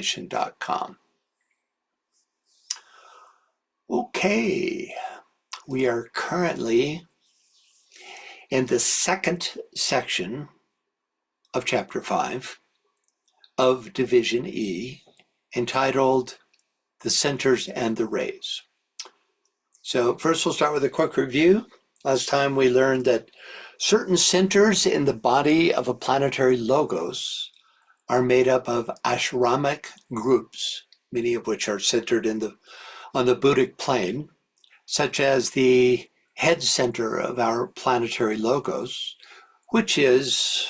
constellation.com. Okay, we are currently in the second section of Chapter 5 of Division E, entitled The Centers and the Rays. So first we'll start with a quick review. Last time we learned that certain centers in the body of a planetary logos are made up of ashramic groups, many of which are centered on the Buddhic plane, such as the head center of our planetary logos, which is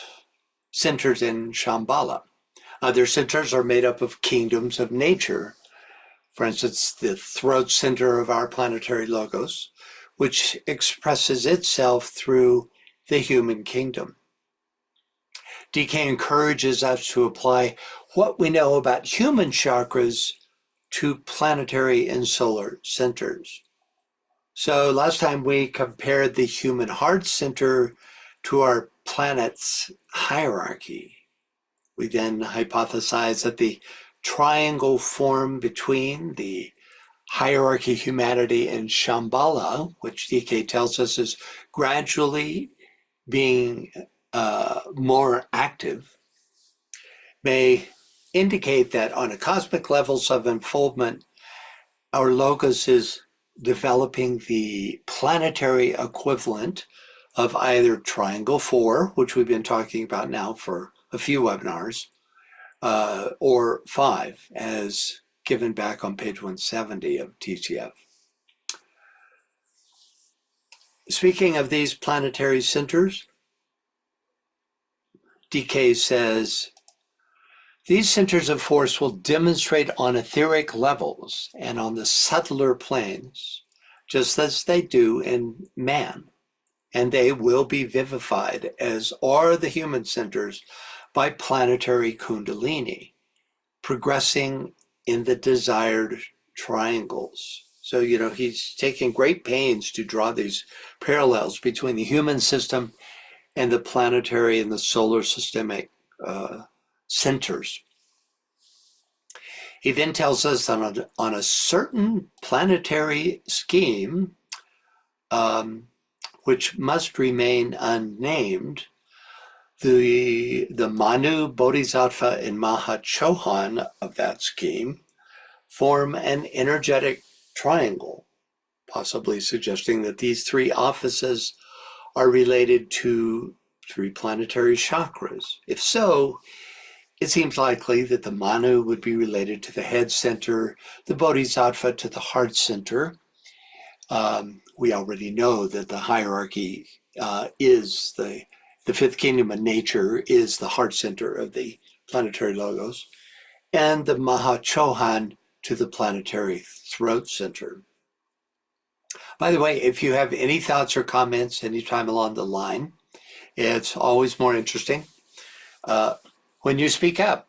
centered in Shambhala. Other centers are made up of kingdoms of nature. For instance, the throat center of our planetary logos, which expresses itself through the human kingdom. DK encourages us to apply what we know about human chakras to planetary and solar centers. So last time we compared the human heart center to our planet's hierarchy. We then hypothesized that the triangle form between the hierarchy, humanity, and Shambhala, which DK tells us is gradually being more active, may indicate that on a cosmic levels of unfoldment, our logos is developing the planetary equivalent of either triangle 4, which we've been talking about now for a few webinars, or 5, as given back on page 170 of ToCF. Speaking of these planetary centers, DK says, these centers of force will demonstrate on etheric levels and on the subtler planes, just as they do in man, and they will be vivified, as are the human centers, by planetary kundalini, progressing in the desired triangles. So, he's taking great pains to draw these parallels between the human system and the planetary and the solar systemic centers. He then tells us that on a certain planetary scheme, which must remain unnamed, the Manu, Bodhisattva, and Mahachohan of that scheme form an energetic triangle, possibly suggesting that these three offices are related to 3 planetary chakras. If so, it seems likely that the Manu would be related to the head center, the Bodhisattva to the heart center. We already know that the hierarchy is the 5th kingdom of nature is the heart center of the planetary logos, and the Mahachohan to the planetary throat center. By the way, if you have any thoughts or comments anytime along the line, it's always more interesting when you speak up.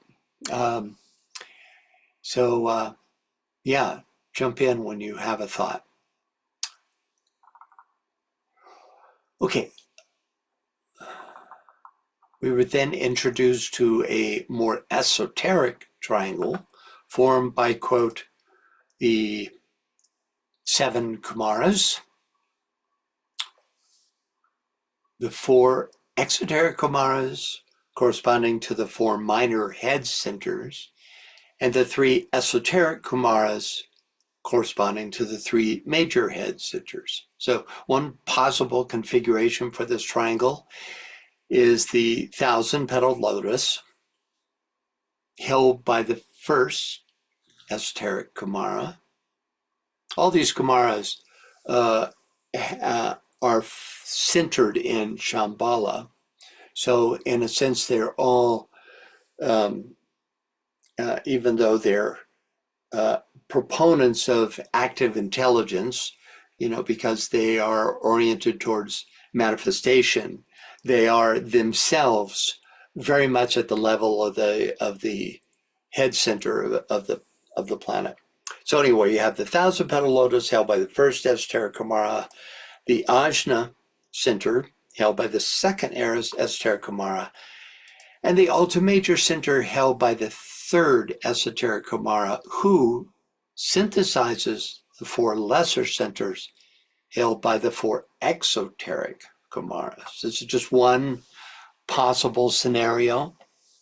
Yeah, jump in when you have a thought. Okay. We were then introduced to a more esoteric triangle formed by, quote, the 7 Kumaras, the 4 exoteric Kumaras corresponding to the 4 minor head centers, and the 3 esoteric Kumaras corresponding to the 3 major head centers. So one possible configuration for this triangle is the 1,000-petaled lotus held by the 1st esoteric Kumara. All these Kumaras are centered in Shambhala. So in a sense, they're all, even though they're proponents of active intelligence, because they are oriented towards manifestation, they are themselves very much at the level of the head center of the planet. So anyway, you have the 1,000-petal lotus held by the 1st esoteric Kumara, the Ajna center held by the 2nd esoteric Kumara, and the ultimajor center held by the third esoteric Kumara, who synthesizes the four lesser centers held by the four exoteric Kumaras. This is just one possible scenario,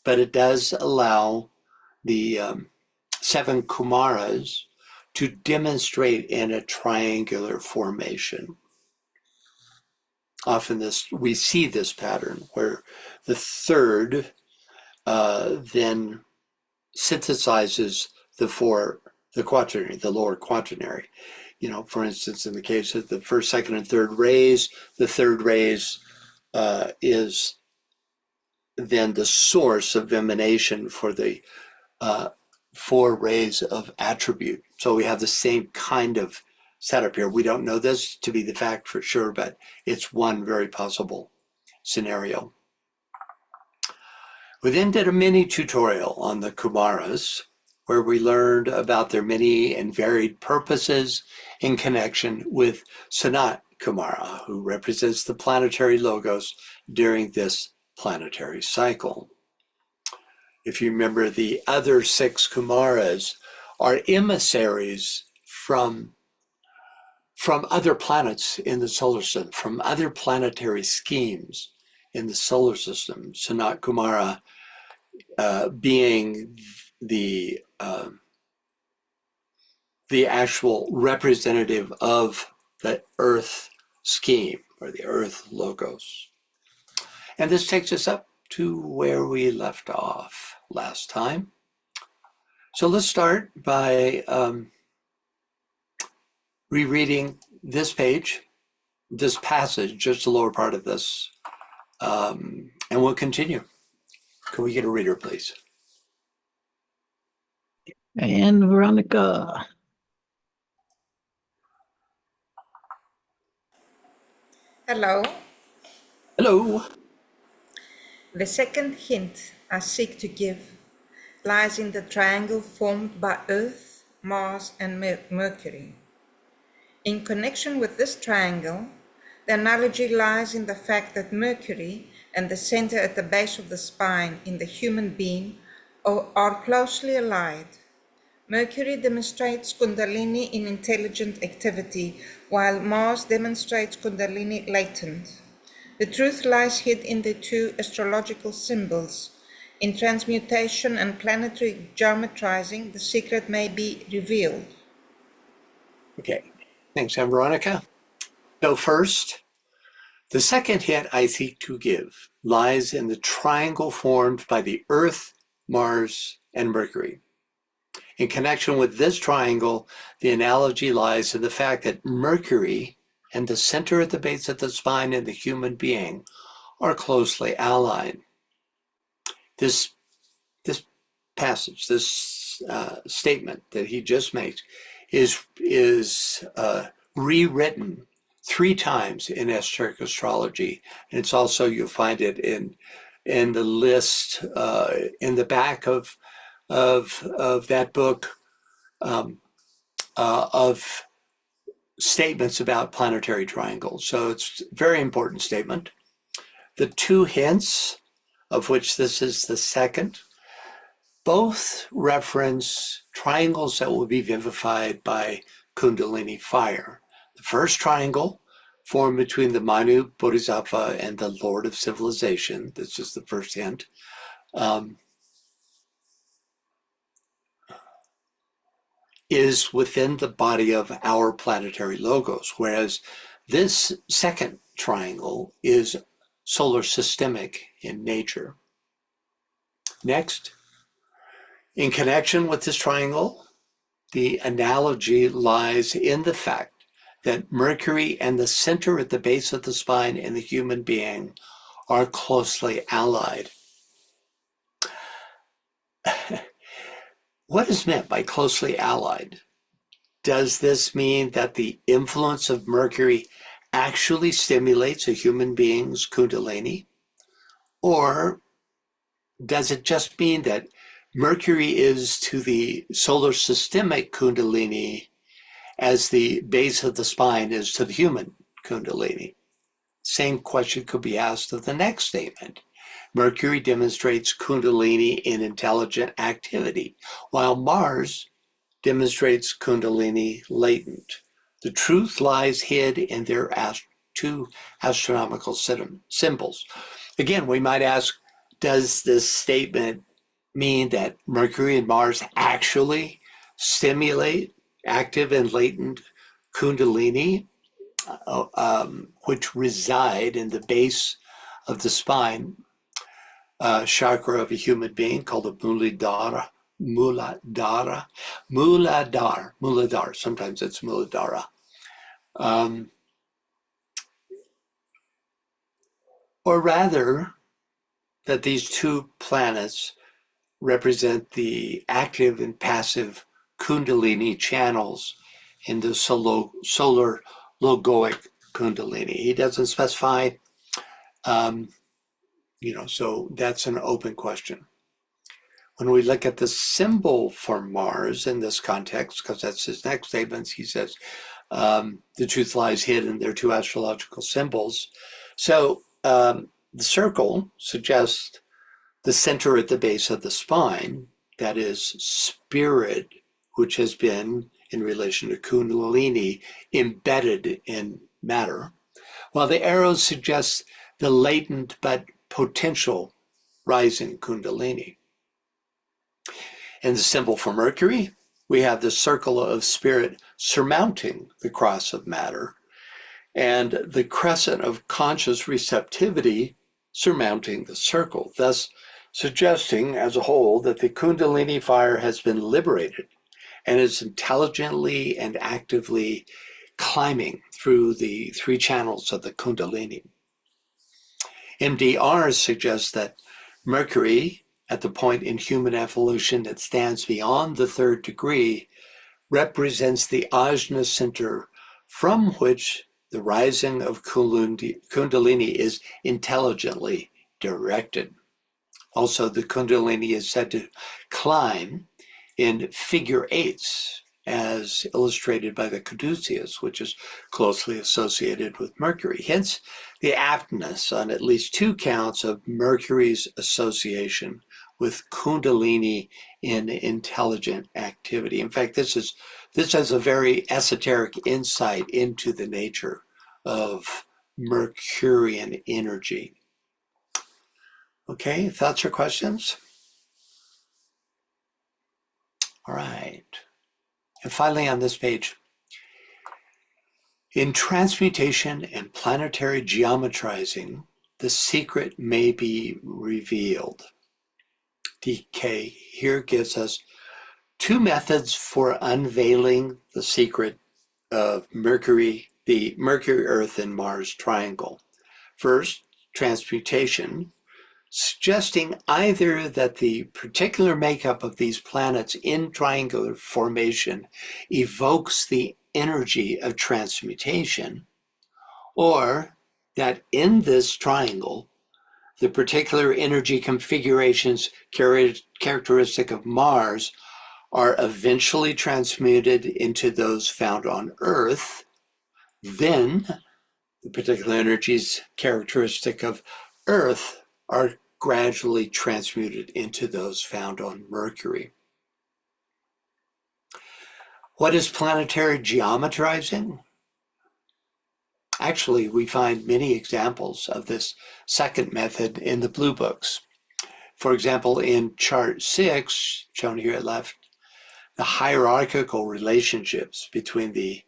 but it does allow the seven Kumaras to demonstrate in a triangular formation. Often we see this pattern where the third then synthesizes the quaternary, the lower quaternary. For instance, in the case of the first, second, and third rays, the third rays is then the source of emanation for the four rays of attribute. So we have the same kind of setup here. We don't know this to be the fact for sure, but it's one very possible scenario. We then did a mini tutorial on the Kumaras, where we learned about their many and varied purposes in connection with Sanat Kumara, who represents the planetary logos during this planetary cycle. If you remember, the other six Kumaras are emissaries from other planets in the solar system, from other planetary schemes in the solar system. Sanat Kumara being the actual representative of the Earth scheme, or the Earth logos. And this takes us up to where we left off last time. So let's start by rereading this page, this passage, just the lower part of this, and we'll continue. Can we get a reader, please? And Veronica. Hello. Hello. The second hint I seek to give lies in the triangle formed by Earth, Mars, and Mercury. In connection with this triangle, the analogy lies in the fact that Mercury and the center at the base of the spine in the human being are closely allied. Mercury demonstrates Kundalini in intelligent activity, while Mars demonstrates Kundalini latent. The truth lies hid in the two astrological symbols. In transmutation and planetary geometrizing, the secret may be revealed. Okay, thanks, Veronica. So first, the second hint I seek to give lies in the triangle formed by the Earth, Mars, and Mercury. In connection with this triangle, the analogy lies in the fact that Mercury and the center at the base of the spine in the human being are closely allied. This passage, this statement that he just makes is rewritten 3 times in esoteric astrology, and it's also, you'll find it in the list in the back of that book of statements about planetary triangles. So it's a very important statement. The 2 hints, of which this is the second, both reference triangles that will be vivified by Kundalini fire. The first triangle formed between the Manu Bodhisattva and the Lord of Civilization. This is the first hint. Is within the body of our planetary logos, whereas this second triangle is solar systemic in nature. Next, in connection with this triangle, the analogy lies in the fact that Mercury and the center at the base of the spine in the human being are closely allied. What is meant by closely allied? Does this mean that the influence of Mercury actually stimulates a human being's Kundalini? Or does it just mean that Mercury is to the solar systemic Kundalini as the base of the spine is to the human Kundalini? Same question could be asked of the next statement. Mercury demonstrates Kundalini in intelligent activity, while Mars demonstrates Kundalini latent. The truth lies hid in their two astronomical symbols. Again, we might ask, does this statement mean that Mercury and Mars actually stimulate active and latent Kundalini, which reside in the base of the spine chakra of a human being called the Muladhara. Sometimes it's Muladhara. Or rather, that these two planets represent the active and passive Kundalini channels in the solar logoic Kundalini. He doesn't specify, so that's an open question. When we look at the symbol for Mars in this context, because that's his next statement, he says, the truth lies hid in their two astrological symbols. So the circle suggests the center at the base of the spine, that is spirit, which has been, in relation to Kundalini, embedded in matter, while the arrows suggest the latent but potential rising Kundalini. In the symbol for Mercury, we have the circle of spirit surmounting the cross of matter, and the crescent of conscious receptivity surmounting the circle, thus suggesting as a whole that the Kundalini fire has been liberated and is intelligently and actively climbing through the three channels of the Kundalini. MDR suggests that Mercury, at the point in human evolution that stands beyond the third degree, represents the ajna center from which the rising of Kundalini is intelligently directed. Also, the Kundalini is said to climb in figure eights, as illustrated by the caduceus, which is closely associated with Mercury. Hence, the aptness on at least two counts of Mercury's association with Kundalini in intelligent activity. In fact, this has a very esoteric insight into the nature of Mercurian energy. Okay, thoughts or questions? All right. And finally on this page, in transmutation and planetary geometrizing, the secret may be revealed. DK here gives us two methods for unveiling the secret of Mercury, the Mercury, Earth, and Mars triangle. First, transmutation, suggesting either that the particular makeup of these planets in triangular formation evokes the energy of transmutation, or that in this triangle, the particular energy configurations characteristic of Mars are eventually transmuted into those found on Earth, then the particular energies characteristic of Earth are gradually transmuted into those found on Mercury. What is planetary geometrizing? Actually, we find many examples of this second method in the blue books. For example, in chart 6, shown here at left, the hierarchical relationships between the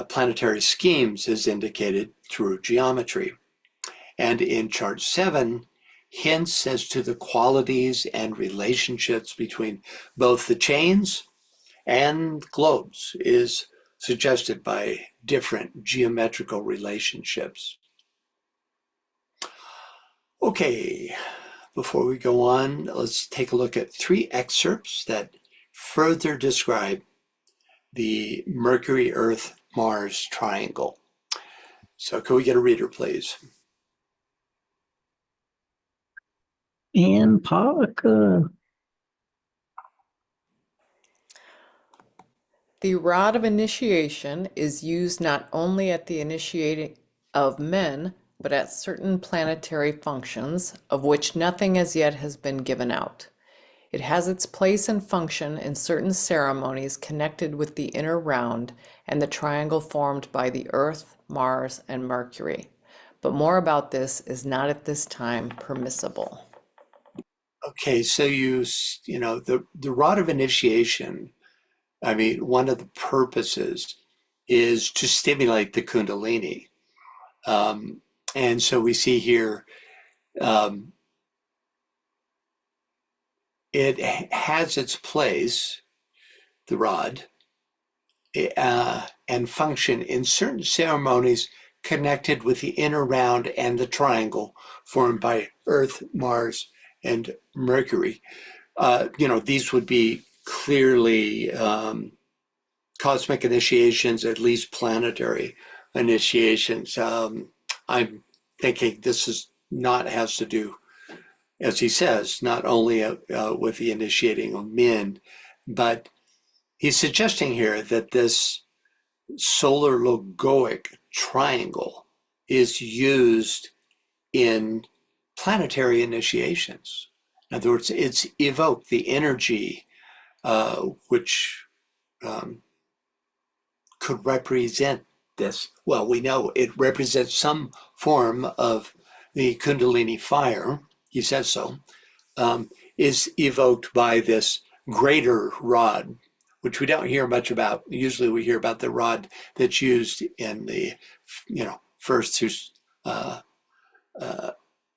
planetary schemes is indicated through geometry. And in chart 7, hints as to the qualities and relationships between both the chains and globes is suggested by different geometrical relationships. Okay, before we go on, let's take a look at three excerpts that further describe the Mercury, Earth, Mars triangle. So can we get a reader, please? And Parker. The rod of initiation is used not only at the initiating of men, but at certain planetary functions, of which nothing as yet has been given out. It has its place and function in certain ceremonies connected with the inner round and the triangle formed by the Earth, Mars, and Mercury. But more about this is not at this time permissible. Okay, so the rod of initiation, I mean, one of the purposes is to stimulate the Kundalini. And so we see here, it has its place, the rod, and function in certain ceremonies connected with the inner round and the triangle formed by Earth, Mars, and Mercury. These would be clearly cosmic initiations, at least planetary initiations. I'm thinking this has to do, as he says, not only with the initiating of men, but he's suggesting here that this solar logoic triangle is used in planetary initiations. In other words, it's evoked the energy which could represent this. Well, we know it represents some form of the Kundalini fire, he says so, is evoked by this greater rod, which we don't hear much about. Usually we hear about the rod that's used in the, first through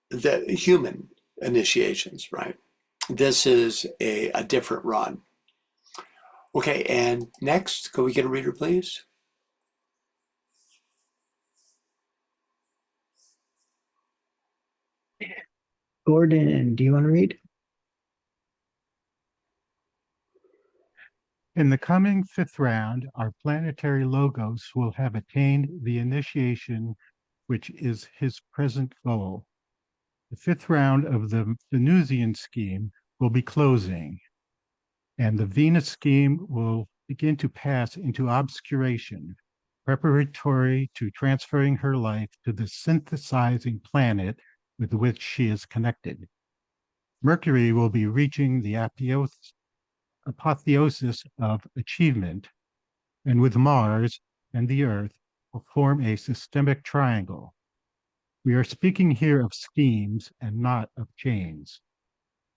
the human initiations, right? This is a different rod. Okay, and next, could we get a reader, please? Gordon, do you want to read? In the coming fifth round, our planetary logos will have attained the initiation, which is his present goal. The fifth round of the Venusian scheme will be closing, and the Venus scheme will begin to pass into obscuration, preparatory to transferring her life to the synthesizing planet with which she is connected. Mercury will be reaching the apotheosis of achievement, and with Mars and the Earth will form a systemic triangle. We are speaking here of schemes and not of chains.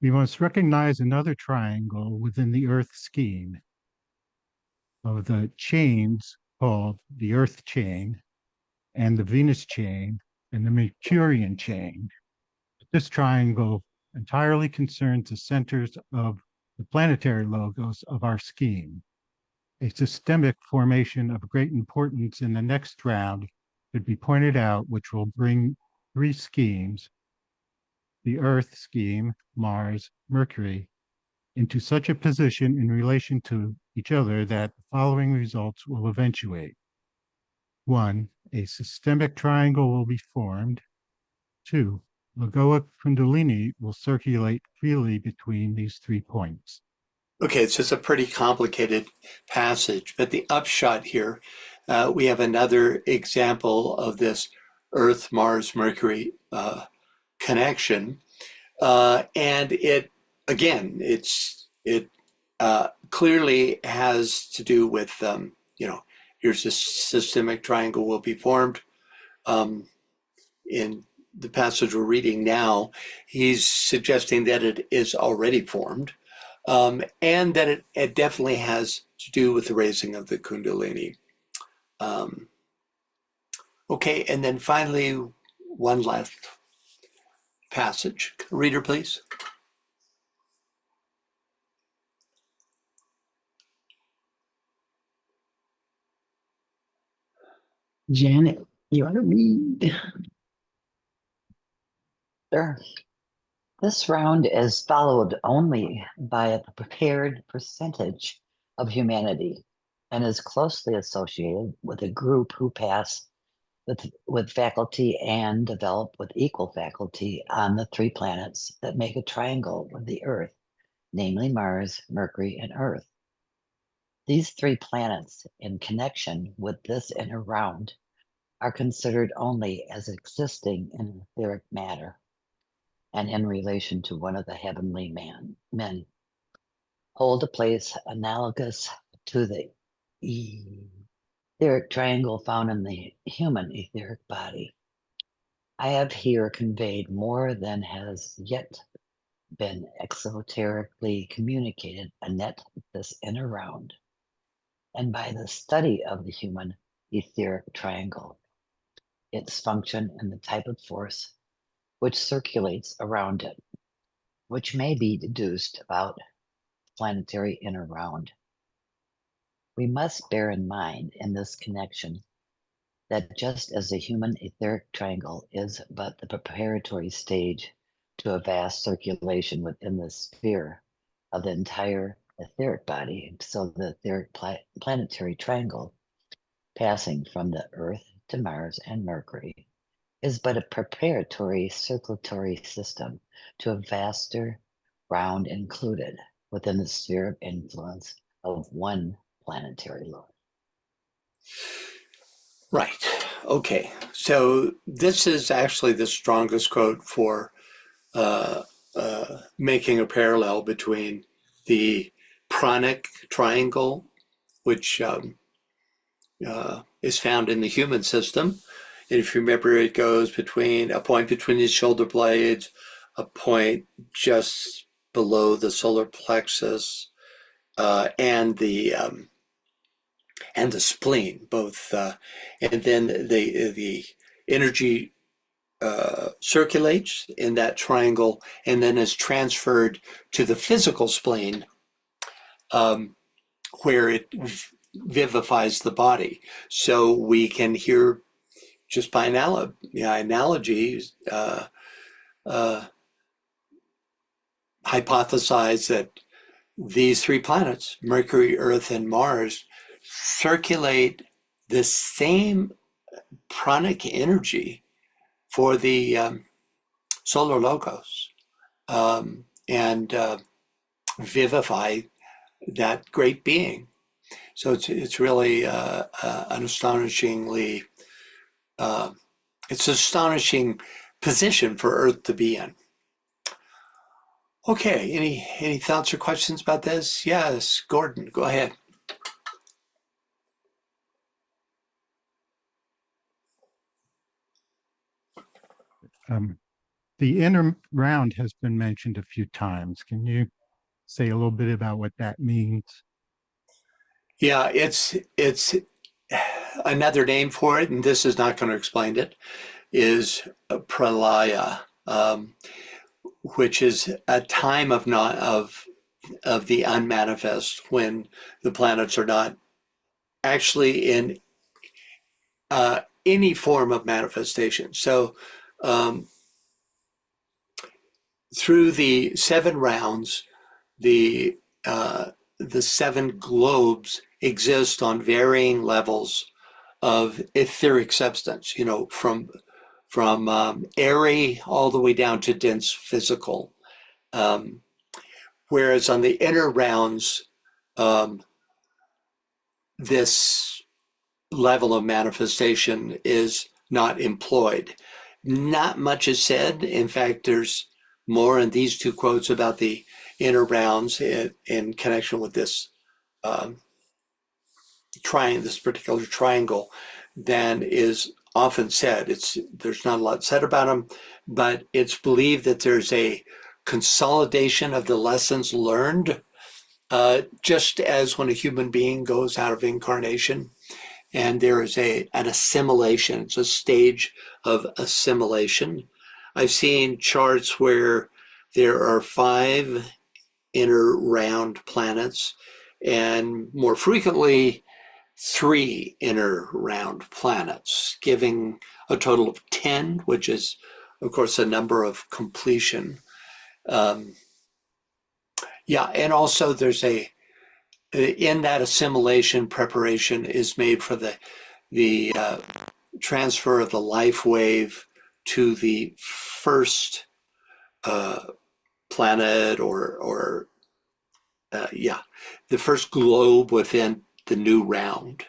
We must recognize another triangle within the Earth scheme of the chains called the Earth chain and the Venus chain and the Mercurian chain. This triangle entirely concerns the centers of the planetary logos of our scheme. A systemic formation of great importance in the next round should be pointed out, which will bring three schemes, the Earth scheme, Mars, Mercury, into such a position in relation to each other that the following results will eventuate. 1, a systemic triangle will be formed. 2, Logoic Kundalini will circulate freely between these 3 points. Okay, so it's a pretty complicated passage, but the upshot here, we have another example of this Earth, Mars, Mercury connection, and it clearly has to do with here's a systemic triangle will be formed. In the passage we're reading now, he's suggesting that it is already formed. And that it definitely has to do with the raising of the Kundalini. Okay, and then finally, one last passage. Reader, please. Janet, you want to read? Sure. This round is followed only by a prepared percentage of humanity and is closely associated with a group who pass with faculty and develop with equal faculty on the 3 planets that make a triangle with the Earth, namely Mars, Mercury, and Earth. These 3 planets, in connection with this inner round, are considered only as existing in etheric matter and in relation to one of the heavenly men, hold a place analogous to the etheric triangle found in the human etheric body. I have here conveyed more than has yet been exoterically communicated anent this inner round, and by the study of the human etheric triangle, its function and the type of force which circulates around it, which may be deduced about planetary inner round. We must bear in mind in this connection that just as the human etheric triangle is but the preparatory stage to a vast circulation within the sphere of the entire etheric body, so the etheric planetary triangle, passing from the Earth to Mars and Mercury, is but a preparatory circulatory system to a vaster round included within the sphere of influence of one planetary lord. Right. Okay. So this is actually the strongest quote for making a parallel between the pranic triangle, which is found in the human system. And if you remember, it goes between a point between the shoulder blades, a point just below the solar plexus, and the spleen, both, and then the energy circulates in that triangle and then is transferred to the physical spleen, where it vivifies the body. So we can hear, just by analogy, hypothesize that these three planets, Mercury, Earth, and Mars, circulate the same pranic energy for the solar logos, and vivify that great being. So it's really an astonishingly it's an astonishing position for Earth to be in. Okay, any thoughts or questions about this? Yes, Gordon, go ahead. The inner round has been mentioned a few times. Can you say a little bit about what that means? Yeah, it's another name for it, and this is not going to explain it, is pralaya, which is a time of the unmanifest, when the planets are not actually in any form of manifestation. So through the 7 rounds, the 7 globes exist on varying levels of etheric substance, from airy all the way down to dense physical. Whereas on the inner rounds, this level of manifestation is not employed. Not much is said. In fact, there's more in these 2 quotes about the inner rounds in connection with this this particular triangle, than is often said. There's not a lot said about them, but it's believed that there's a consolidation of the lessons learned, just as when a human being goes out of incarnation, and there is an assimilation. It's a stage of assimilation. I've seen charts where there are 5 inner round planets, and more frequently 3 inner round planets, giving a total of 10, which is, of course, a number of completion. And also there's in that assimilation, preparation is made for the transfer of the life wave to the first planet, or the first globe within the new round.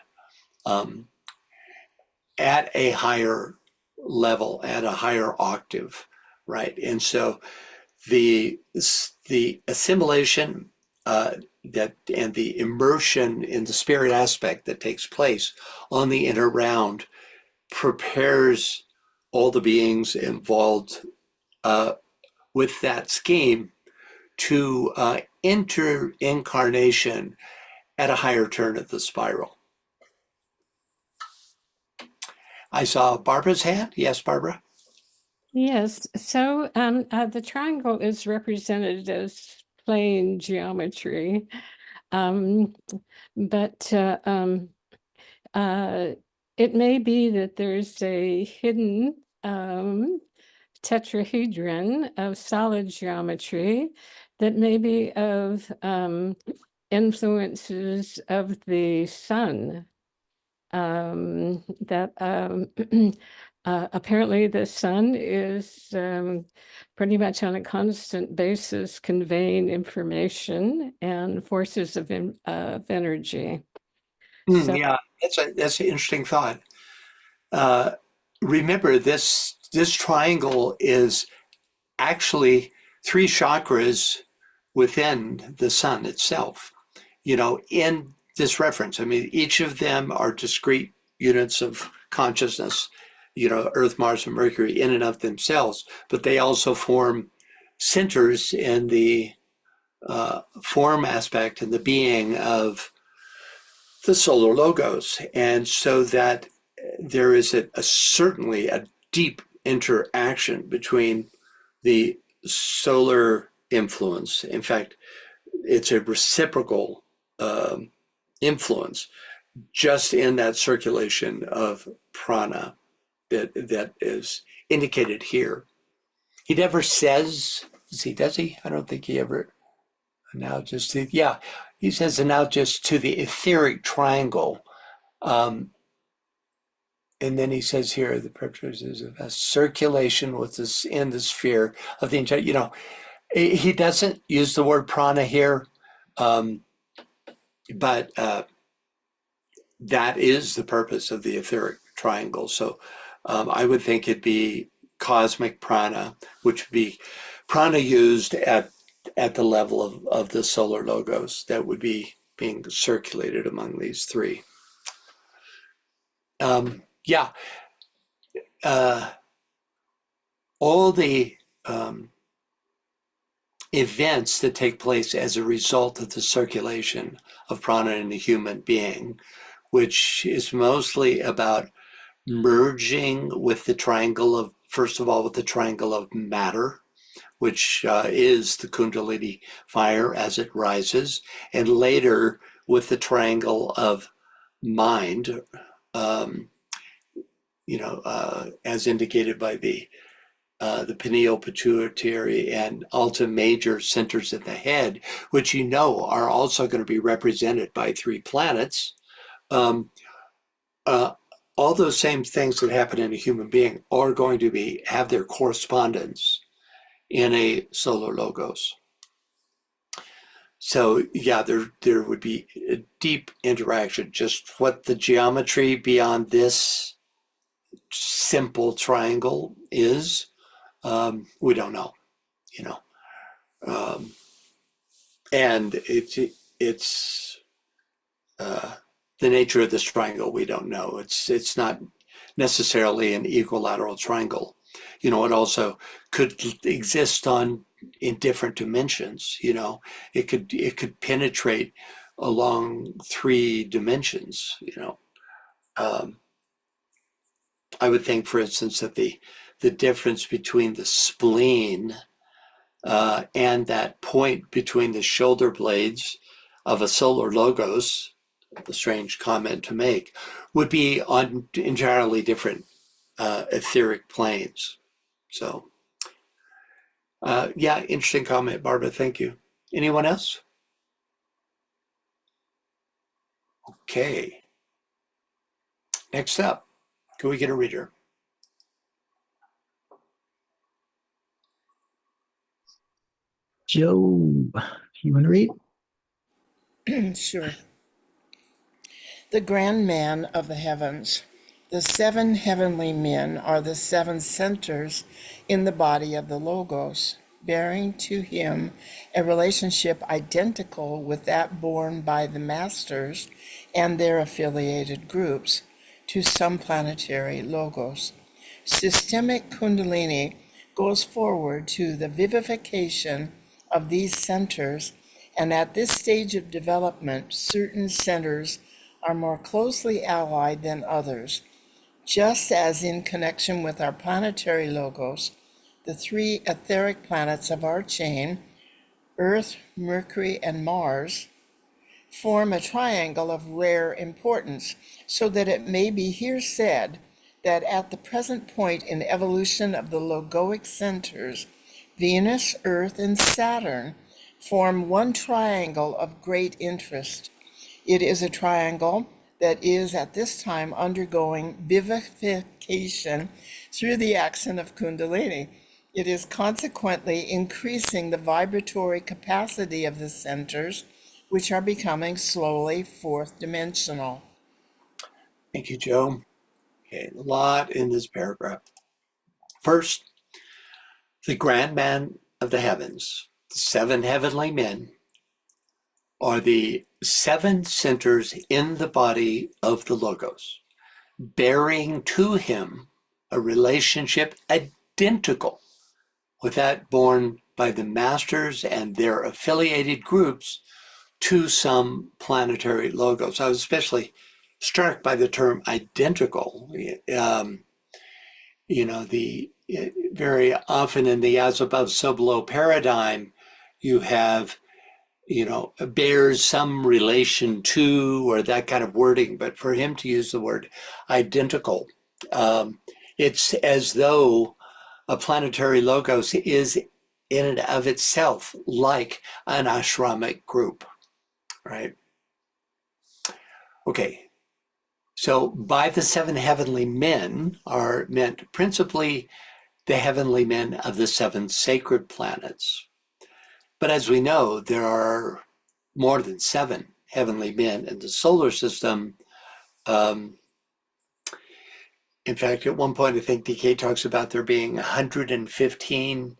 at a higher level, at a higher octave, right? And so the assimilation that and the immersion in the spirit aspect that takes place on the inner round prepares all the beings involved with that scheme to enter incarnation at a higher turn of the spiral. I saw Barbara's hand. Yes, Barbara? Yes, so the triangle is represented as plane geometry, um, but it may be that there's a hidden tetrahedron of solid geometry that may be of influences of the sun. That apparently the sun is pretty much on a constant basis conveying information and forces of energy. So Yeah, that's an interesting thought. Remember, this triangle is actually three chakras within the sun itself. You know, in this reference, I mean, each of them are discrete units of consciousness. You know, Earth, Mars, and Mercury in and of themselves, but they also form centers in the form aspect and the being of the solar logos. And so that there is certainly a deep interaction between the solar influence. In fact, it's a reciprocal influence just in that circulation of prana that is indicated here. He never says, does he? I don't think he ever analogies to, yeah, he says analogies to the etheric triangle. And then he says here, the purpose is a circulation with this in the sphere of the entire, you know, he doesn't use the word prana here, but that is the purpose of the etheric triangle. So I would think it'd be cosmic prana, which would be prana used at the level of the solar logos that would be being circulated among these three. Yeah, all the events that take place as a result of the circulation of prana in a human being, which is mostly about merging with the triangle of, first of all, with the triangle of matter, which is the Kundalini fire as it rises, and later with the triangle of mind, as indicated by the pineal, pituitary, and alta major centers in the head, which you know are also going to be represented by three planets. All those same things that happen in a human being are going to have their correspondence in a solar logos. So yeah, there would be a deep interaction. Just what the geometry beyond this simple triangle is, we don't know, you know. And it's the nature of this triangle we don't know. It's not necessarily an equilateral triangle. You know, it also could exist in different dimensions. You know, it could penetrate along three dimensions. You know, I would think, for instance, that the difference between the spleen and that point between the shoulder blades of a solar logos, the strange comment to make, would be on entirely different etheric planes. So, yeah, interesting comment, Barbara. Thank you. Anyone else? Okay. Next up, can we get a reader? Joe, you want to read? Sure. The grand man of the heavens, The seven heavenly men are the seven centers in the body of the Logos, bearing to him a relationship identical with that borne by the masters and their affiliated groups to some planetary Logos. Systemic Kundalini goes forward to the vivification of these centers, and at this stage of development, certain centers are more closely allied than others. Just as in connection with our planetary Logos, the three etheric planets of our chain, Earth, Mercury, and Mars, form a triangle of rare importance, so that it may be here said that at the present point in evolution of the logoic centers, Venus, Earth, and Saturn form one triangle of great interest. It is a triangle that is at this time undergoing vivification through the action of Kundalini. It is consequently increasing the vibratory capacity of the centers, which are becoming slowly fourth dimensional. Thank you, Joe. Okay, a lot in this paragraph. First, the grand man of the heavens, the seven heavenly men, are the seven centers in the body of the Logos, bearing to him a relationship identical with that borne by the masters and their affiliated groups to some planetary Logos. I was especially struck by the term identical. Very often in the as above, so below paradigm, you have, bears some relation to, or that kind of wording. But for him to use the word identical, it's as though a planetary Logos is in and of itself like an ashramic group, right? Okay, so by the seven heavenly men are meant principally the heavenly men of the seven sacred planets. But as we know, there are more than seven heavenly men in the solar system. In fact, at one point, I think DK talks about there being 115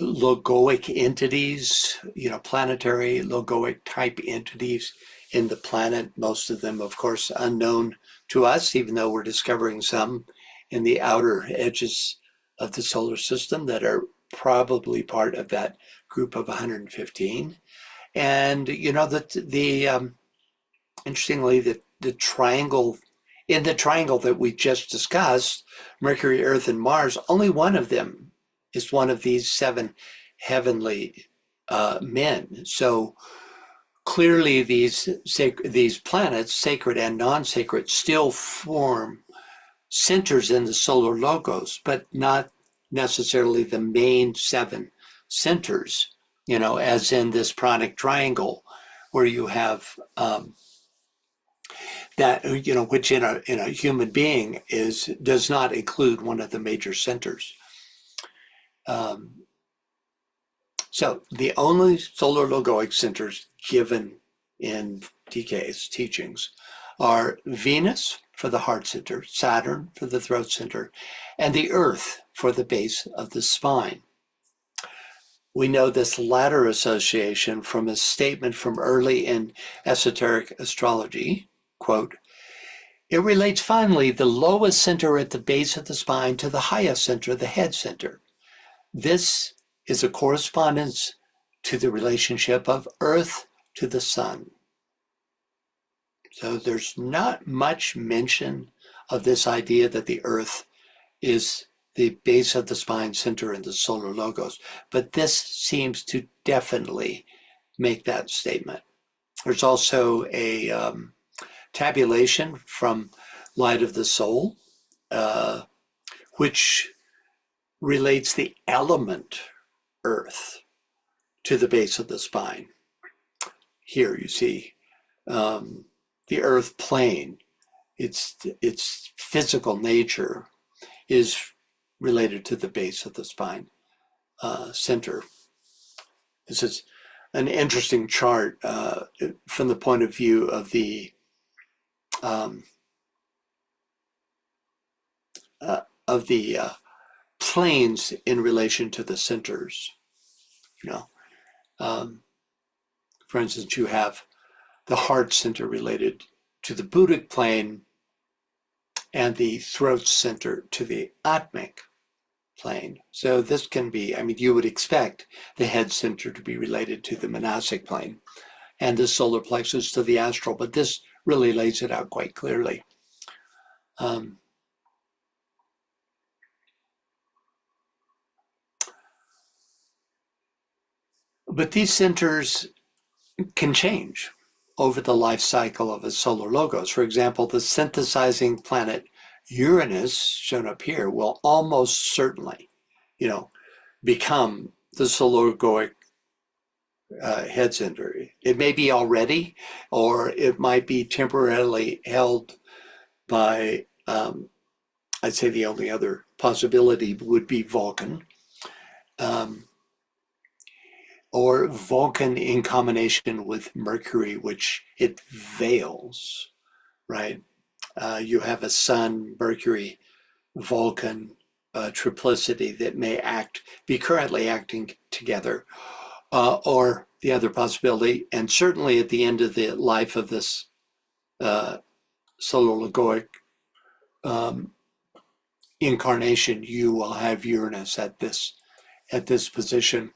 logoic entities, planetary logoic type entities in the planet. Most of them, of course, unknown to us, even though we're discovering some in the outer edges of the solar system that are probably part of that group of 115. And interestingly, the triangle that we just discussed, Mercury, Earth, and Mars, only one of them is one of these seven heavenly men. So clearly, these planets, sacred and non-sacred, still form centers in the solar Logos, but not necessarily the main seven centers. As in this pranic triangle, where you have that, which in a human being does not include one of the major centers. So the only solar logoic centers given in DK's teachings are Venus for the heart center, Saturn for the throat center, and the Earth for the base of the spine. We know this latter association from a statement from early in esoteric astrology, quote, "It relates finally the lowest center at the base of the spine to the highest center, the head center. This is a correspondence to the relationship of Earth to the sun." So there's not much mention of this idea that the Earth is the base of the spine center in the solar Logos, but this seems to definitely make that statement. There's also a tabulation from Light of the Soul, which relates the element Earth to the base of the spine. Here you see the Earth plane, its physical nature is related to the base of the spine center. This is an interesting chart from the point of view of the planes in relation to the centers. For instance, you have the heart center related to the Buddhic plane and the throat center to the Atmic plane. So this can be, you would expect the head center to be related to the monastic plane and the solar plexus to the astral, but this really lays it out quite clearly. But these centers can change over the life cycle of a solar logos. For example, the synthesizing planet Uranus, shown up here, will almost certainly, become the solar-logoic head center. It may be already, or it might be temporarily held by, I'd say the only other possibility would be Vulcan. Or Vulcan in combination with Mercury, which it veils, right? You have a Sun, Mercury, Vulcan triplicity that may be currently acting together, or the other possibility, and certainly at the end of the life of this solar logoic incarnation, you will have Uranus at this position.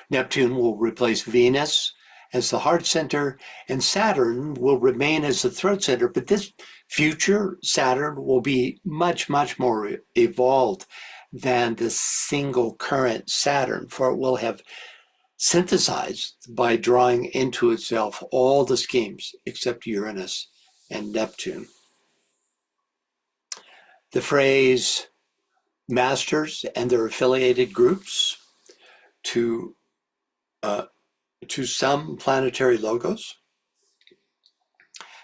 Neptune will replace Venus as the heart center, and Saturn will remain as the throat center. But this future Saturn will be much, much more evolved than the single current Saturn, for it will have synthesized by drawing into itself all the schemes except Uranus and Neptune. The phrase masters and their affiliated groups to some planetary logos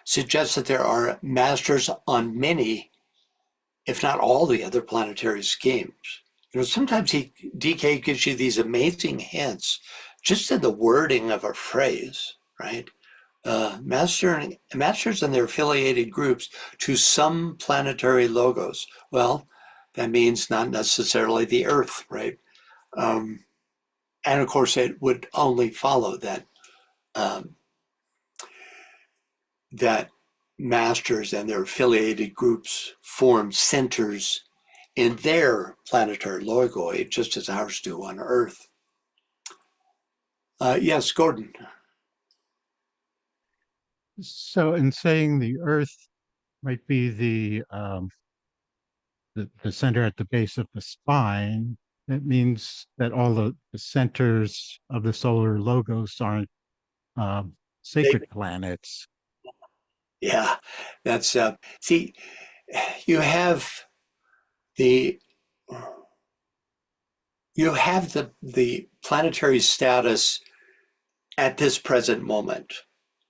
suggests that there are masters on many, if not all, the other planetary schemes. Sometimes DK gives you these amazing hints just in the wording of a phrase, right? Masters and their affiliated groups to some planetary logos. Well, that means not necessarily the Earth, right? And of course, it would only follow that that masters and their affiliated groups form centers in their planetary logoi, just as ours do on Earth. Yes, Gordon. So in saying the Earth might be the center at the base of the spine, that means that all the centers of the solar logos aren't sacred planets. Yeah, that's see, you have the planetary status at this present moment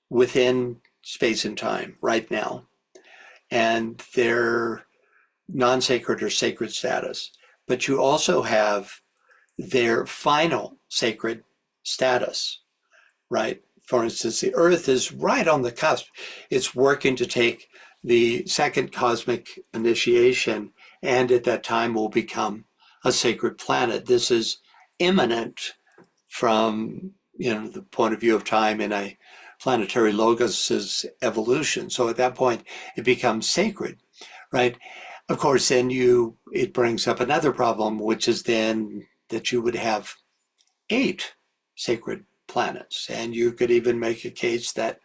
within space and time right now, and their non-sacred or sacred status. But you also have their final sacred status, right? For instance, the Earth is right on the cusp. It's working to take the second cosmic initiation, and at that time will become a sacred planet. This is imminent from the point of view of time in a planetary logos's evolution. So at that point, it becomes sacred, right? Of course, then it brings up another problem, which is then that you would have 8 sacred planets. And you could even make a case that,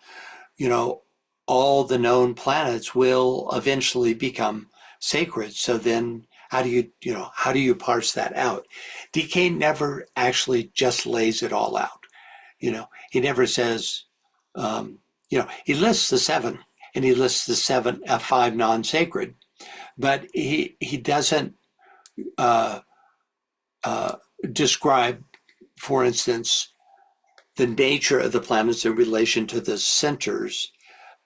all the known planets will eventually become sacred. So then how do you parse that out? DK never actually just lays it all out. He never says, he lists the 7 and he lists the 5 non-sacred, but he doesn't describe, for instance, the nature of the planets in relation to the centers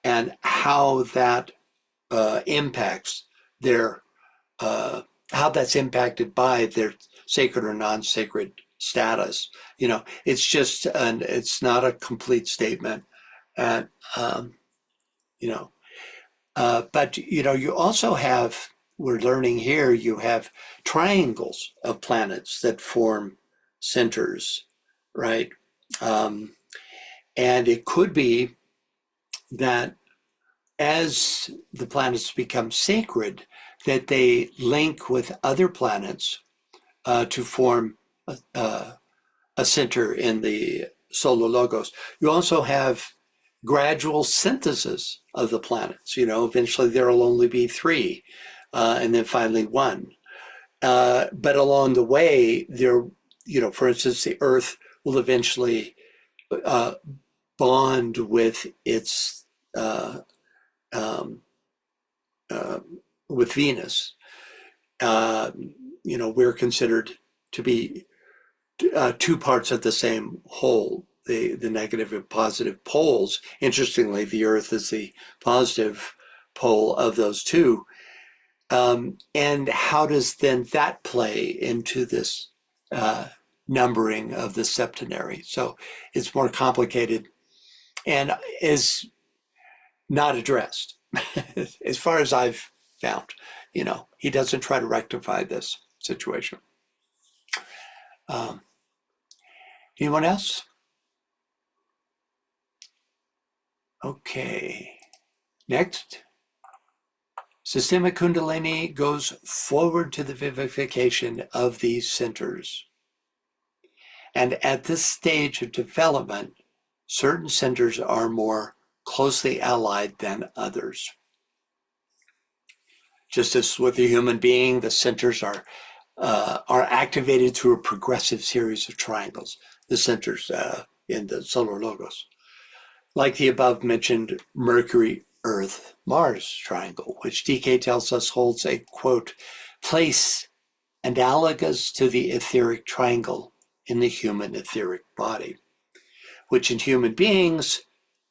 and how that impacts how that's impacted by their sacred or non-sacred status. It's not a complete statement. And, but, you also have we're learning here, you have triangles of planets that form centers, right? And it could be that as the planets become sacred, that they link with other planets to form a center in the solar logos. You also have gradual synthesis of the planets. Eventually there'll only be 3, and then finally 1. But along the way, for instance, the Earth will eventually bond with its with Venus. We're considered to be 2 parts of the same whole, the negative and positive poles. Interestingly, the Earth is the positive pole of those 2. And how does then that play into this numbering of the septenary? So it's more complicated and is not addressed as far as I've found. He doesn't try to rectify this situation. Anyone else? Okay. Next. Systemic Kundalini goes forward to the vivification of these centers. And at this stage of development, certain centers are more closely allied than others. Just as with a human being, the centers are activated through a progressive series of triangles, the centers in the solar logos. Like the above mentioned Mercury, Earth, Mars triangle, which DK tells us holds a, quote, place analogous to the etheric triangle in the human etheric body, which in human beings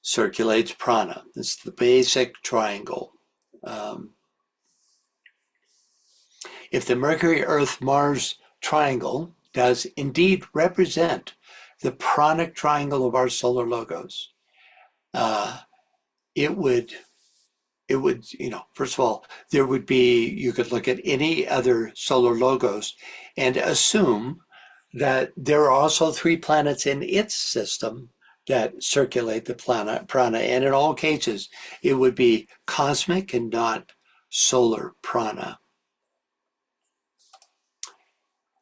circulates prana. It's the basic triangle. If the Mercury, Earth, Mars triangle does indeed represent the pranic triangle of our solar logos, it would, first of all, you could look at any other solar logos and assume that there are also 3 planets in its system that circulate the prana. And in all cases, it would be cosmic and not solar prana.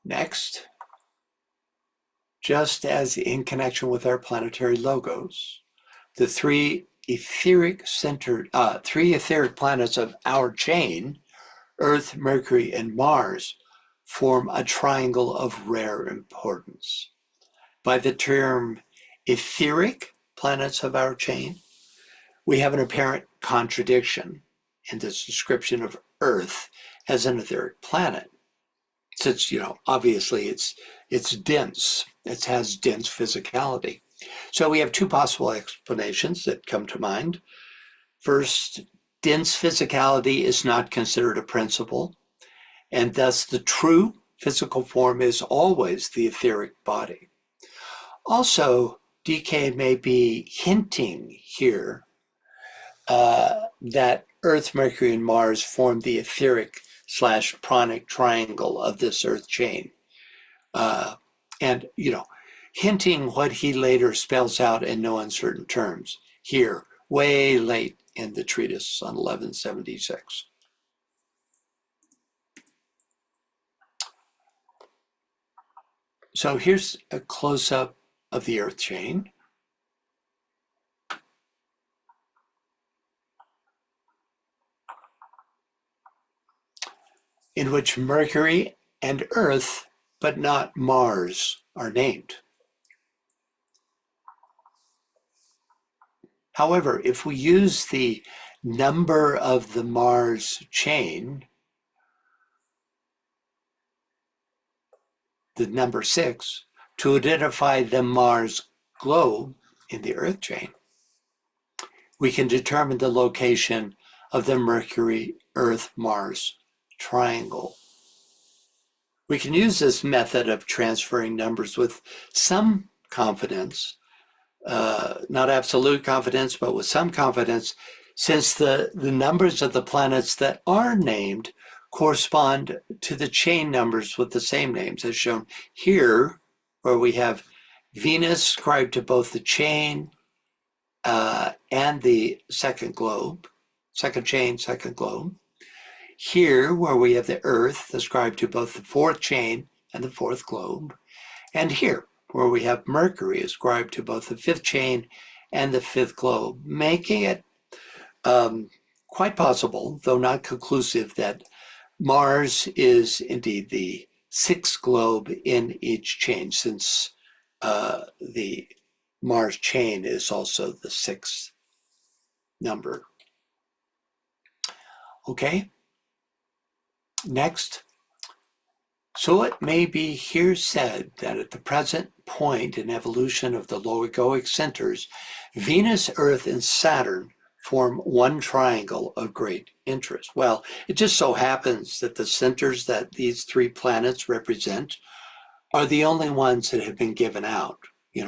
Next, just as in connection with our planetary logos, the 3 etheric planets of our chain, Earth, Mercury, and Mars, form a triangle of rare importance. By the term etheric planets of our chain, we have an apparent contradiction in this description of Earth as an etheric planet. Since, obviously it's dense, it has dense physicality. So we have 2 possible explanations that come to mind. First, dense physicality is not considered a principle, and thus the true physical form is always the etheric body. Also, DK may be hinting here that Earth, Mercury, and Mars form the etheric / pranic triangle of this Earth chain. And, hinting what he later spells out in no uncertain terms here, way late in the treatise on 1176. So here's a close-up of the Earth chain. In which Mercury and Earth, but not Mars, are named. However, if we use the number of the Mars chain, the number 6, to identify the Mars globe in the Earth chain, we can determine the location of the Mercury, Earth, Mars triangle. We can use this method of transferring numbers with some confidence, not absolute confidence, but with some confidence, since the numbers of the planets that are named correspond to the chain numbers with the same names as shown here, where we have Venus ascribed to both the chain and the second globe, second chain, second globe. Here, where we have the Earth ascribed to both the fourth chain and the fourth globe. And here, where we have Mercury ascribed to both the fifth chain and the fifth globe, making it quite possible, though not conclusive, that Mars is indeed the sixth globe in each chain, since the Mars chain is also the sixth number. Okay, next. So it may be here said that at the present point in evolution of the logoic centers, Venus, Earth, and Saturn form one triangle of great interest. Well, it just so happens that the centers that these three planets represent are the only ones that have been given out,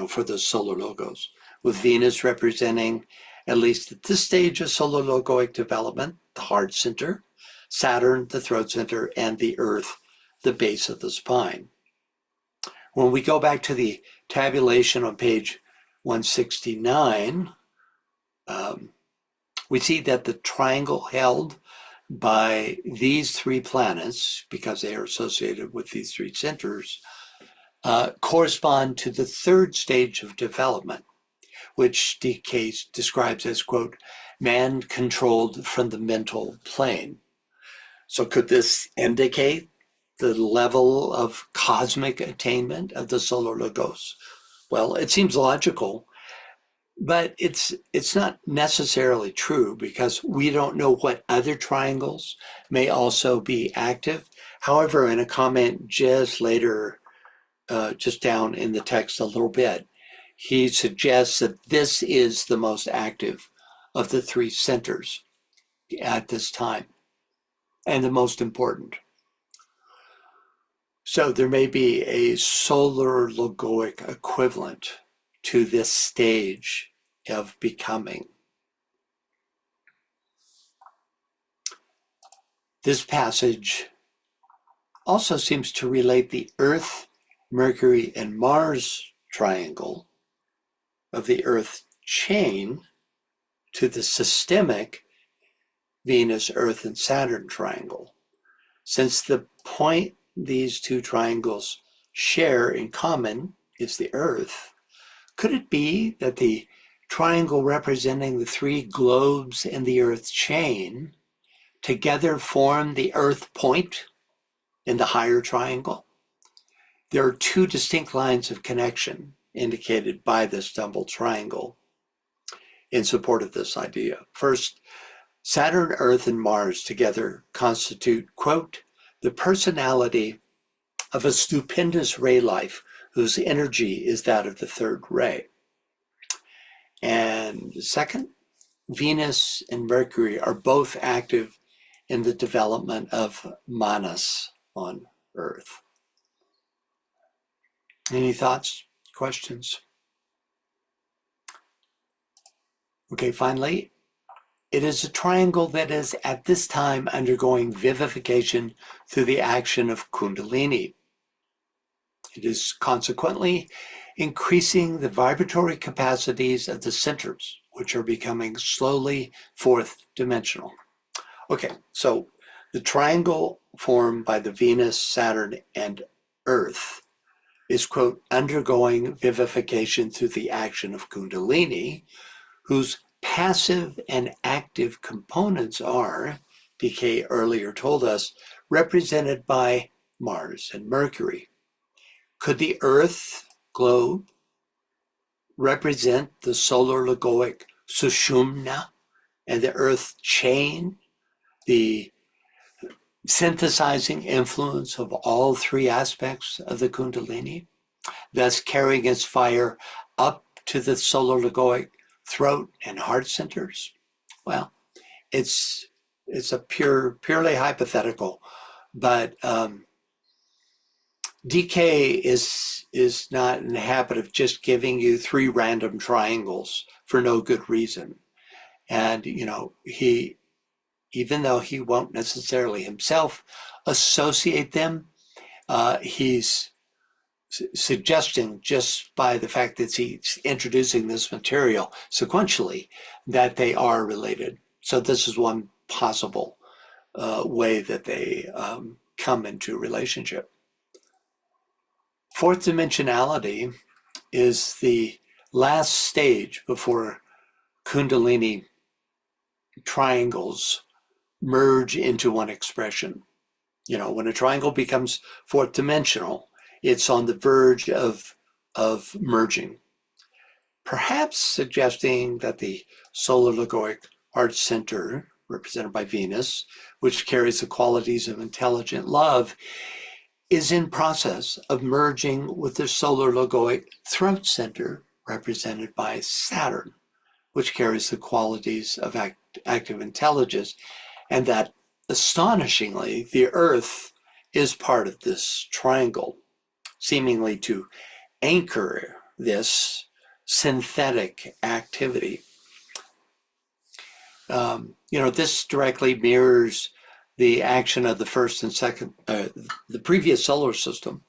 for the solar logos, with Venus representing, at least at this stage of solar logoic development, the heart center, Saturn, the throat center, and the Earth, the base of the spine. When we go back to the tabulation on page 169, we see that the triangle held by these three planets, because they are associated with these three centers, correspond to the third stage of development, which DK describes as, quote, man controlled from the mental plane. So could this indicate the level of cosmic attainment of the solar logos? Well, it seems logical, but it's not necessarily true, because we don't know what other triangles may also be active. However, in a comment just later, just down in the text a little bit, he suggests that this is the most active of the three centers at this time, and the most important. So there may be a solar logoic equivalent to this stage of becoming. This passage also seems to relate the Earth, Mercury, and Mars triangle of the Earth chain to the systemic Venus, Earth, and Saturn triangle. Since the point these two triangles share in common is the Earth, could it be that the triangle representing the three globes in the Earth chain together form the Earth point in the higher triangle? There are two distinct lines of connection indicated by this double triangle in support of this idea. First, Saturn, Earth, and Mars together constitute, quote, the personality of a stupendous ray life whose energy is that of the third ray. And second, Venus and Mercury are both active in the development of manas on Earth. Any thoughts, questions? Okay, finally, it is a triangle that is at this time undergoing vivification through the action of Kundalini. It is consequently increasing the vibratory capacities of the centers, which are becoming slowly fourth dimensional. Okay, so the triangle formed by the Venus, Saturn, and Earth is, quote, undergoing vivification through the action of Kundalini, whose passive and active components are, DK earlier told us, represented by Mars and Mercury. Could the Earth globe represent the solar logoic sushumna and the Earth chain, the synthesizing influence of all three aspects of the Kundalini, thus carrying its fire up to the solar logoic throat and heart centers? Well, it's a purely hypothetical, but DK is not in the habit of just giving you three random triangles for no good reason. And, he even though he won't necessarily himself associate them. He's suggesting, just by the fact that he's introducing this material sequentially, that they are related. So this is one possible way that they come into relationship. Fourth dimensionality is the last stage before Kundalini triangles merge into one expression. You know, when a triangle becomes fourth dimensional, it's on the verge of merging, perhaps suggesting that the solar logoic heart center, represented by Venus, which carries the qualities of intelligent love, is in process of merging with the solar logoic throat center, represented by Saturn, which carries the qualities of active intelligence, and that, astonishingly, the Earth is part of this triangle, seemingly to anchor this synthetic activity. This directly mirrors the action of the first and second, the previous solar system,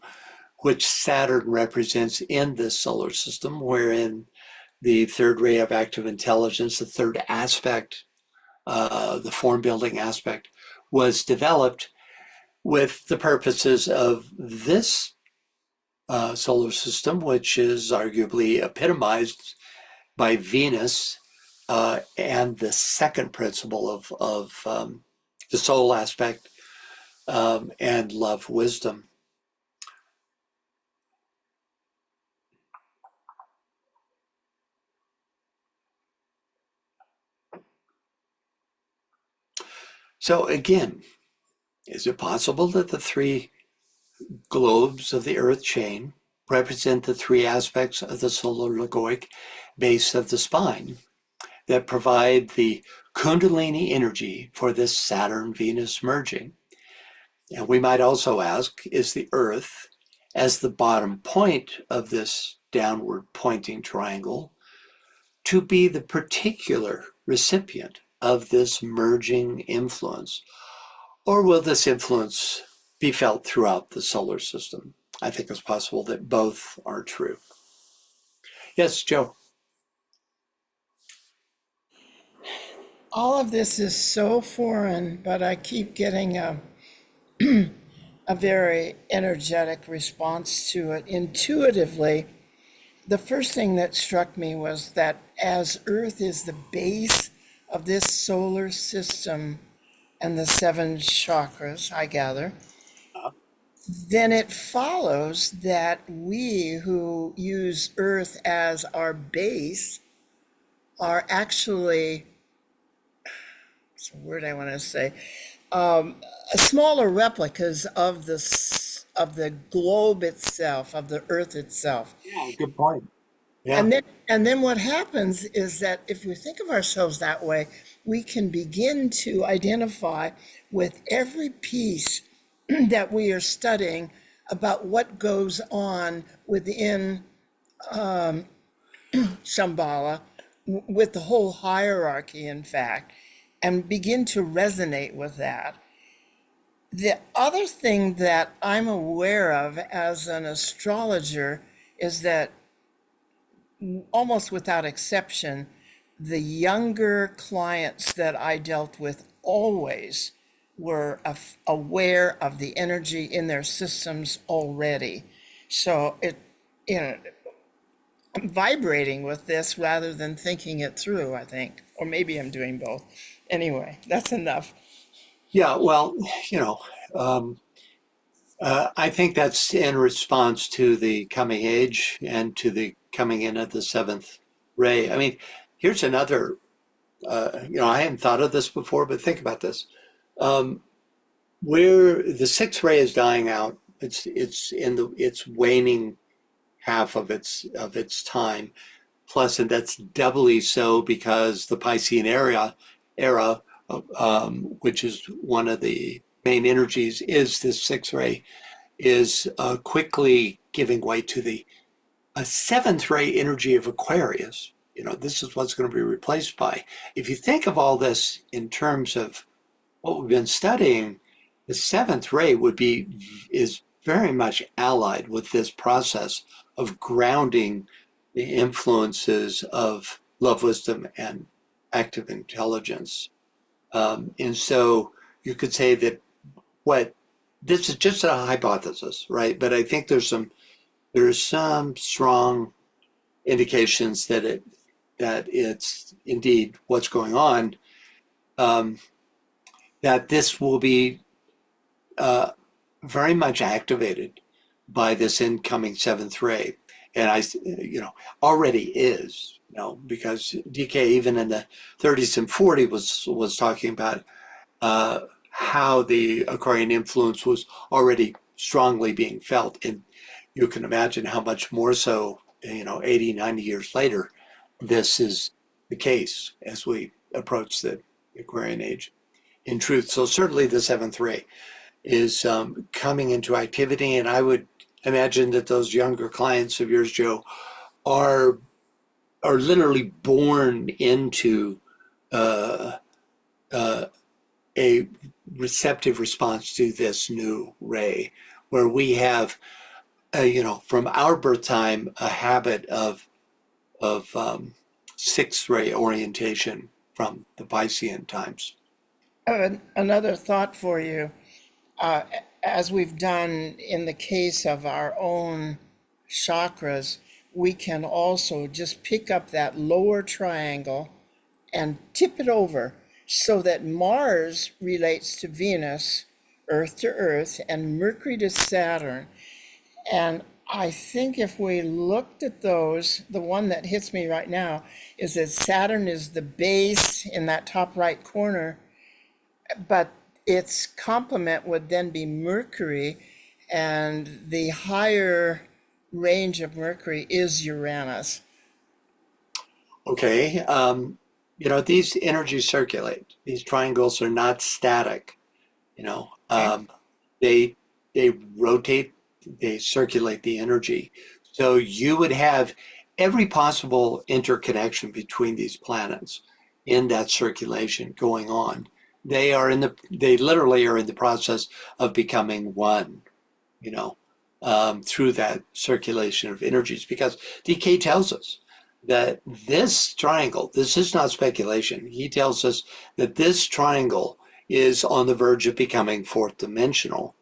which Saturn represents in this solar system, wherein the third ray of active intelligence, the third aspect, the form building aspect, was developed with the purposes of this solar system, which is arguably epitomized by Venus, and the second principle of the soul aspect, and love wisdom. So again, is it possible that the three globes of the Earth chain represent the three aspects of the solar logoic base of the spine that provide the Kundalini energy for this Saturn-Venus merging? And we might also ask, is the Earth, as the bottom point of this downward pointing triangle, to be the particular recipient of this merging influence? Or will this influence be felt throughout the solar system? I think it's possible that both are true. Yes, Joe. All of this is so foreign, but I keep getting a very energetic response to it. Intuitively, the first thing that struck me was that as Earth is the base of this solar system and the seven chakras, I gather, then it follows that we who use Earth as our base are actually, what's the word I want to say, smaller replicas of the globe itself, of the Earth itself. Yeah, good point. Yeah. And then what happens is that if we think of ourselves that way, we can begin to identify with every piece that we are studying about what goes on within Shambhala, with the whole hierarchy, in fact, and begin to resonate with that. The other thing that I'm aware of as an astrologer is that almost without exception, the younger clients that I dealt with always were aware of the energy in their systems already. So I'm vibrating with this rather than thinking it through, I think. Or maybe I'm doing both. Anyway, that's enough. Yeah, well, I think that's in response to the coming age and to the coming in of the seventh ray. I mean, here's another, I hadn't thought of this before, but think about this. Where the sixth ray is dying out, it's waning half of its time. Plus, and that's doubly so because the Piscean era, which is one of the main energies, is this sixth ray, is quickly giving way to the seventh ray energy of Aquarius. This is what's going to be replaced by. If you think of all this in terms of what we've been studying, the seventh ray is very much allied with this process of grounding the influences of love, wisdom, and active intelligence. And so you could say that this is just a hypothesis, right? But I think there's some strong indications that it's indeed what's going on. That this will be very much activated by this incoming seventh ray, and already is, because DK even in the 30s and 40s was talking about how the Aquarian influence was already strongly being felt, and you can imagine how much more so, 80, 90 years later, this is the case as we approach the Aquarian age. In truth, so certainly the seventh ray is coming into activity, and I would imagine that those younger clients of yours, Joe, are literally born into uh, a receptive response to this new ray, where we have, from our birth time, a habit of sixth ray orientation from the Piscean times. Another thought for you, as we've done in the case of our own chakras, we can also just pick up that lower triangle and tip it over so that Mars relates to Venus, Earth to Earth, and Mercury to Saturn. And I think if we looked at those, the one that hits me right now is that Saturn is the base in that top right corner, but its complement would then be Mercury, and the higher range of Mercury is Uranus. Okay, these energies circulate. These triangles are not static. They rotate, they circulate the energy. So you would have every possible interconnection between these planets in that circulation going on. They literally are in the process of becoming one, through that circulation of energies, because DK tells us that this triangle, this is not speculation. He tells us that this triangle is on the verge of becoming fourth dimensional.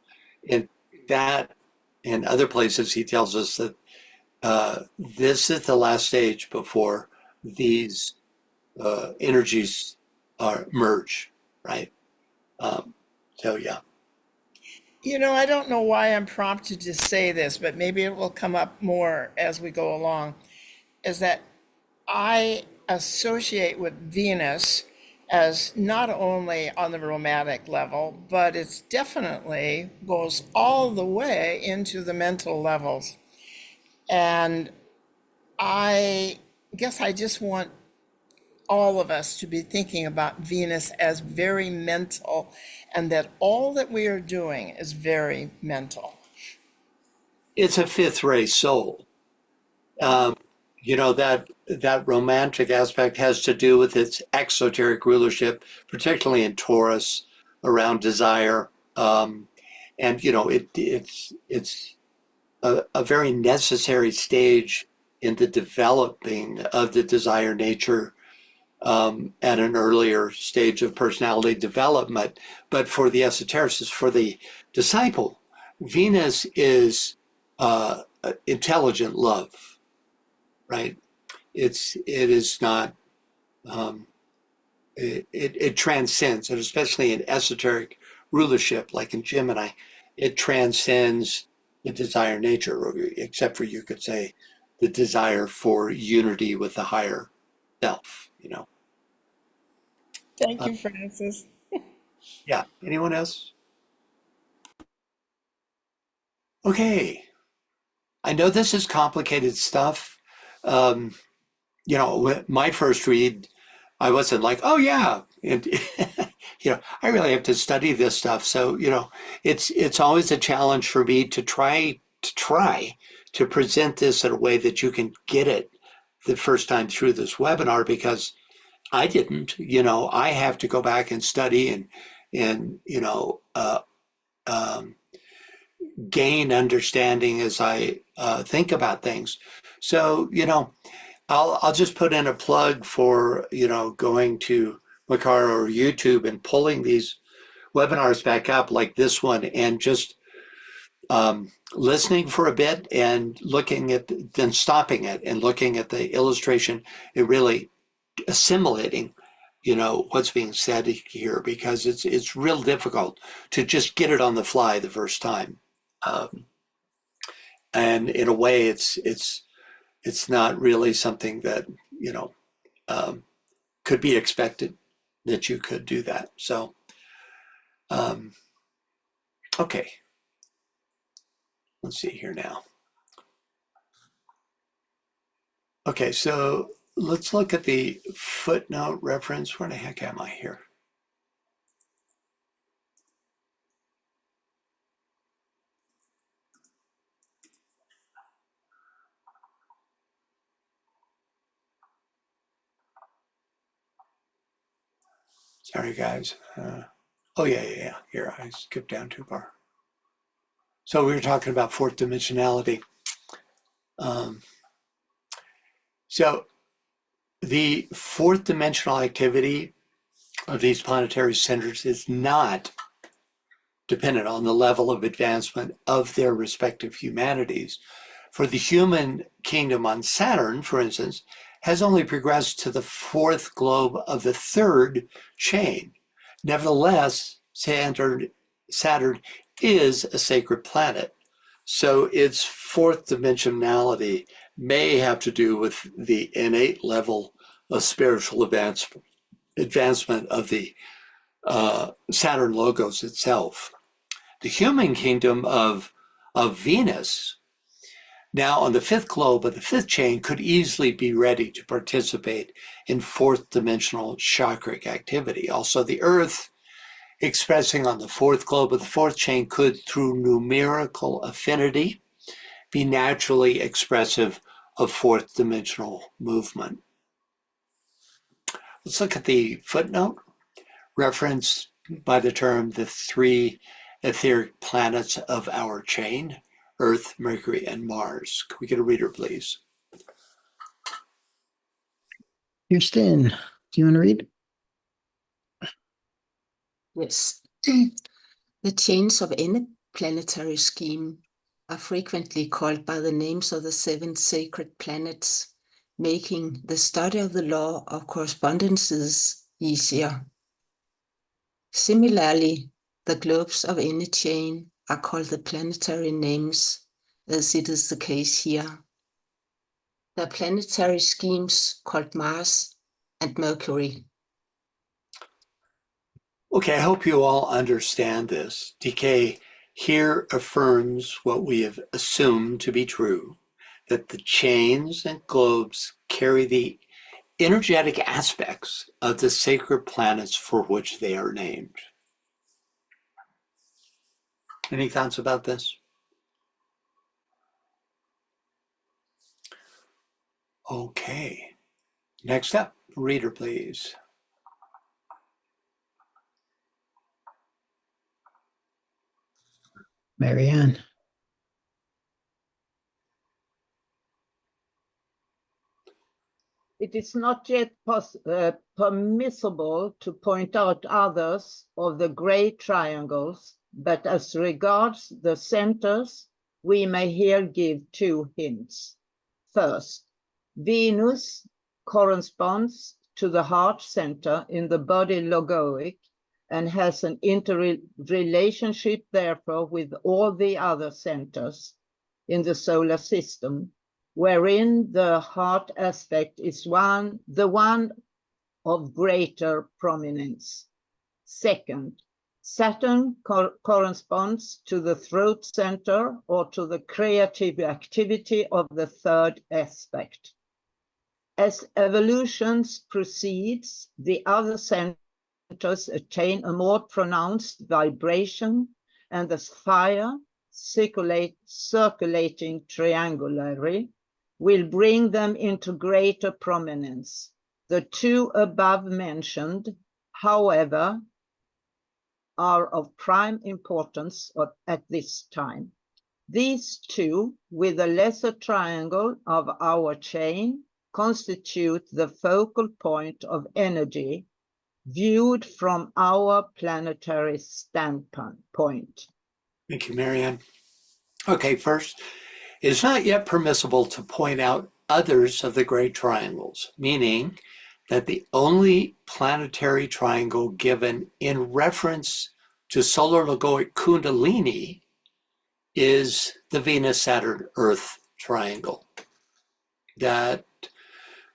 And that, in other places, he tells us that this is the last stage before these energies merge, right? So, yeah. I don't know why I'm prompted to say this, but maybe it will come up more as we go along, is that I associate with Venus as not only on the romantic level, but it's definitely goes all the way into the mental levels. And I guess I just want all of us to be thinking about Venus as very mental, and that all that we are doing is very mental. It's a fifth ray soul. That romantic aspect has to do with its exoteric rulership, particularly in Taurus, around desire. And it's a very necessary stage in the developing of the desire nature at an earlier stage of personality development. But for the esotericist, for the disciple, Venus is intelligent love, right? It is not. It transcends, and especially in esoteric rulership, like in Gemini, it transcends the desire nature, except for, you could say, the desire for unity with the higher self. Thank you, Francis. Yeah. Anyone else? Okay. I know this is complicated stuff. My first read, I wasn't like, oh yeah, and I really have to study this stuff. So it's always a challenge for me to try to present this in a way that you can get it the first time through this webinar, because I didn't. I have to go back and study and gain understanding as I think about things. So I'll just put in a plug for going to Makara or YouTube and pulling these webinars back up like this one, and just listening for a bit and looking at, then stopping it and looking at the illustration and really assimilating what's being said here, because it's real difficult to just get it on the fly the first time. And in a way, it's not really something that could be expected that you could do that. So, okay, let's see here now. Okay, so let's look at the footnote reference. Where the heck am I here? Sorry, guys. Oh, yeah. Here, I skipped down too far. So we were talking about fourth dimensionality. So the fourth dimensional activity of these planetary centers is not dependent on the level of advancement of their respective humanities. For the human kingdom on Saturn, for instance, has only progressed to the fourth globe of the third chain. Nevertheless, Saturn is a sacred planet. So its fourth dimensionality may have to do with the innate level of spiritual advancement of the Saturn logos itself. The human kingdom of Venus, now on the fifth globe of the fifth chain, could easily be ready to participate in fourth dimensional chakric activity. Also, the Earth, expressing on the fourth globe of the fourth chain, could, through numerical affinity, be naturally expressive of fourth dimensional movement. Let's look at the footnote, referenced by the term the three etheric planets of our chain, Earth, Mercury, and Mars. Can we get a reader, please? Kirsten, do you want to read? Yes. The chains of any planetary scheme are frequently called by the names of the 7 sacred planets, making the study of the law of correspondences easier. Similarly, the globes of any chain are called the planetary names, as it is the case here. There are planetary schemes called Mars and Mercury. Okay, I hope you all understand this. DK here affirms what we have assumed to be true, that the chains and globes carry the energetic aspects of the sacred planets for which they are named. Any thoughts about this? Okay. Next up, reader, please. Marianne. It is not yet permissible to point out others of the great triangles, but as regards the centers, we may here give 2 hints. First, Venus corresponds to the heart center in the body logoic and has an interrelationship, therefore, with all the other centers in the solar system, wherein the heart aspect is the one of greater prominence. Second, Saturn corresponds to the throat center or to the creative activity of the third aspect. As evolution proceeds, the other centers attain a more pronounced vibration, and as fire circulating triangularly will bring them into greater prominence. The 2 above mentioned, however, are of prime importance at this time. These two, with the lesser triangle of our chain, constitute the focal point of energy viewed from our planetary standpoint. Thank you, Marianne. Okay, first, it is not yet permissible to point out others of the great triangles, meaning that the only planetary triangle given in reference to solar logoic kundalini is the Venus-Saturn-Earth triangle. That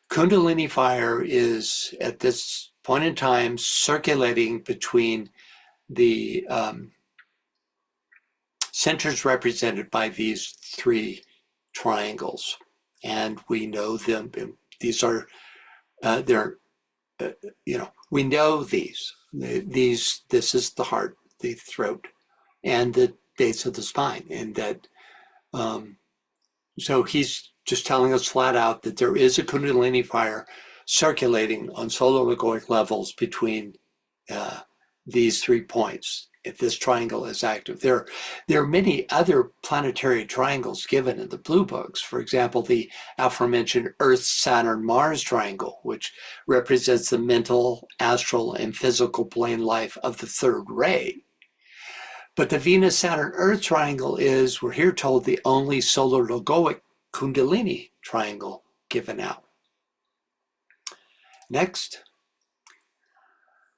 kundalini fire is, at this point in time, circulating between the centers represented by these three triangles. And we know them, these are, we know these. This is the heart, the throat, and the base of the spine. And that, so he's just telling us flat out that there is a kundalini fire circulating on solar logoic levels between these 3 points. If this triangle is active, there are many other planetary triangles given in the blue books. For example, the aforementioned Earth, Saturn, Mars triangle, which represents the mental, astral, and physical plane life of the third ray. But the Venus, Saturn, Earth triangle is, we're here told, the only solar logoic kundalini triangle given out. Next.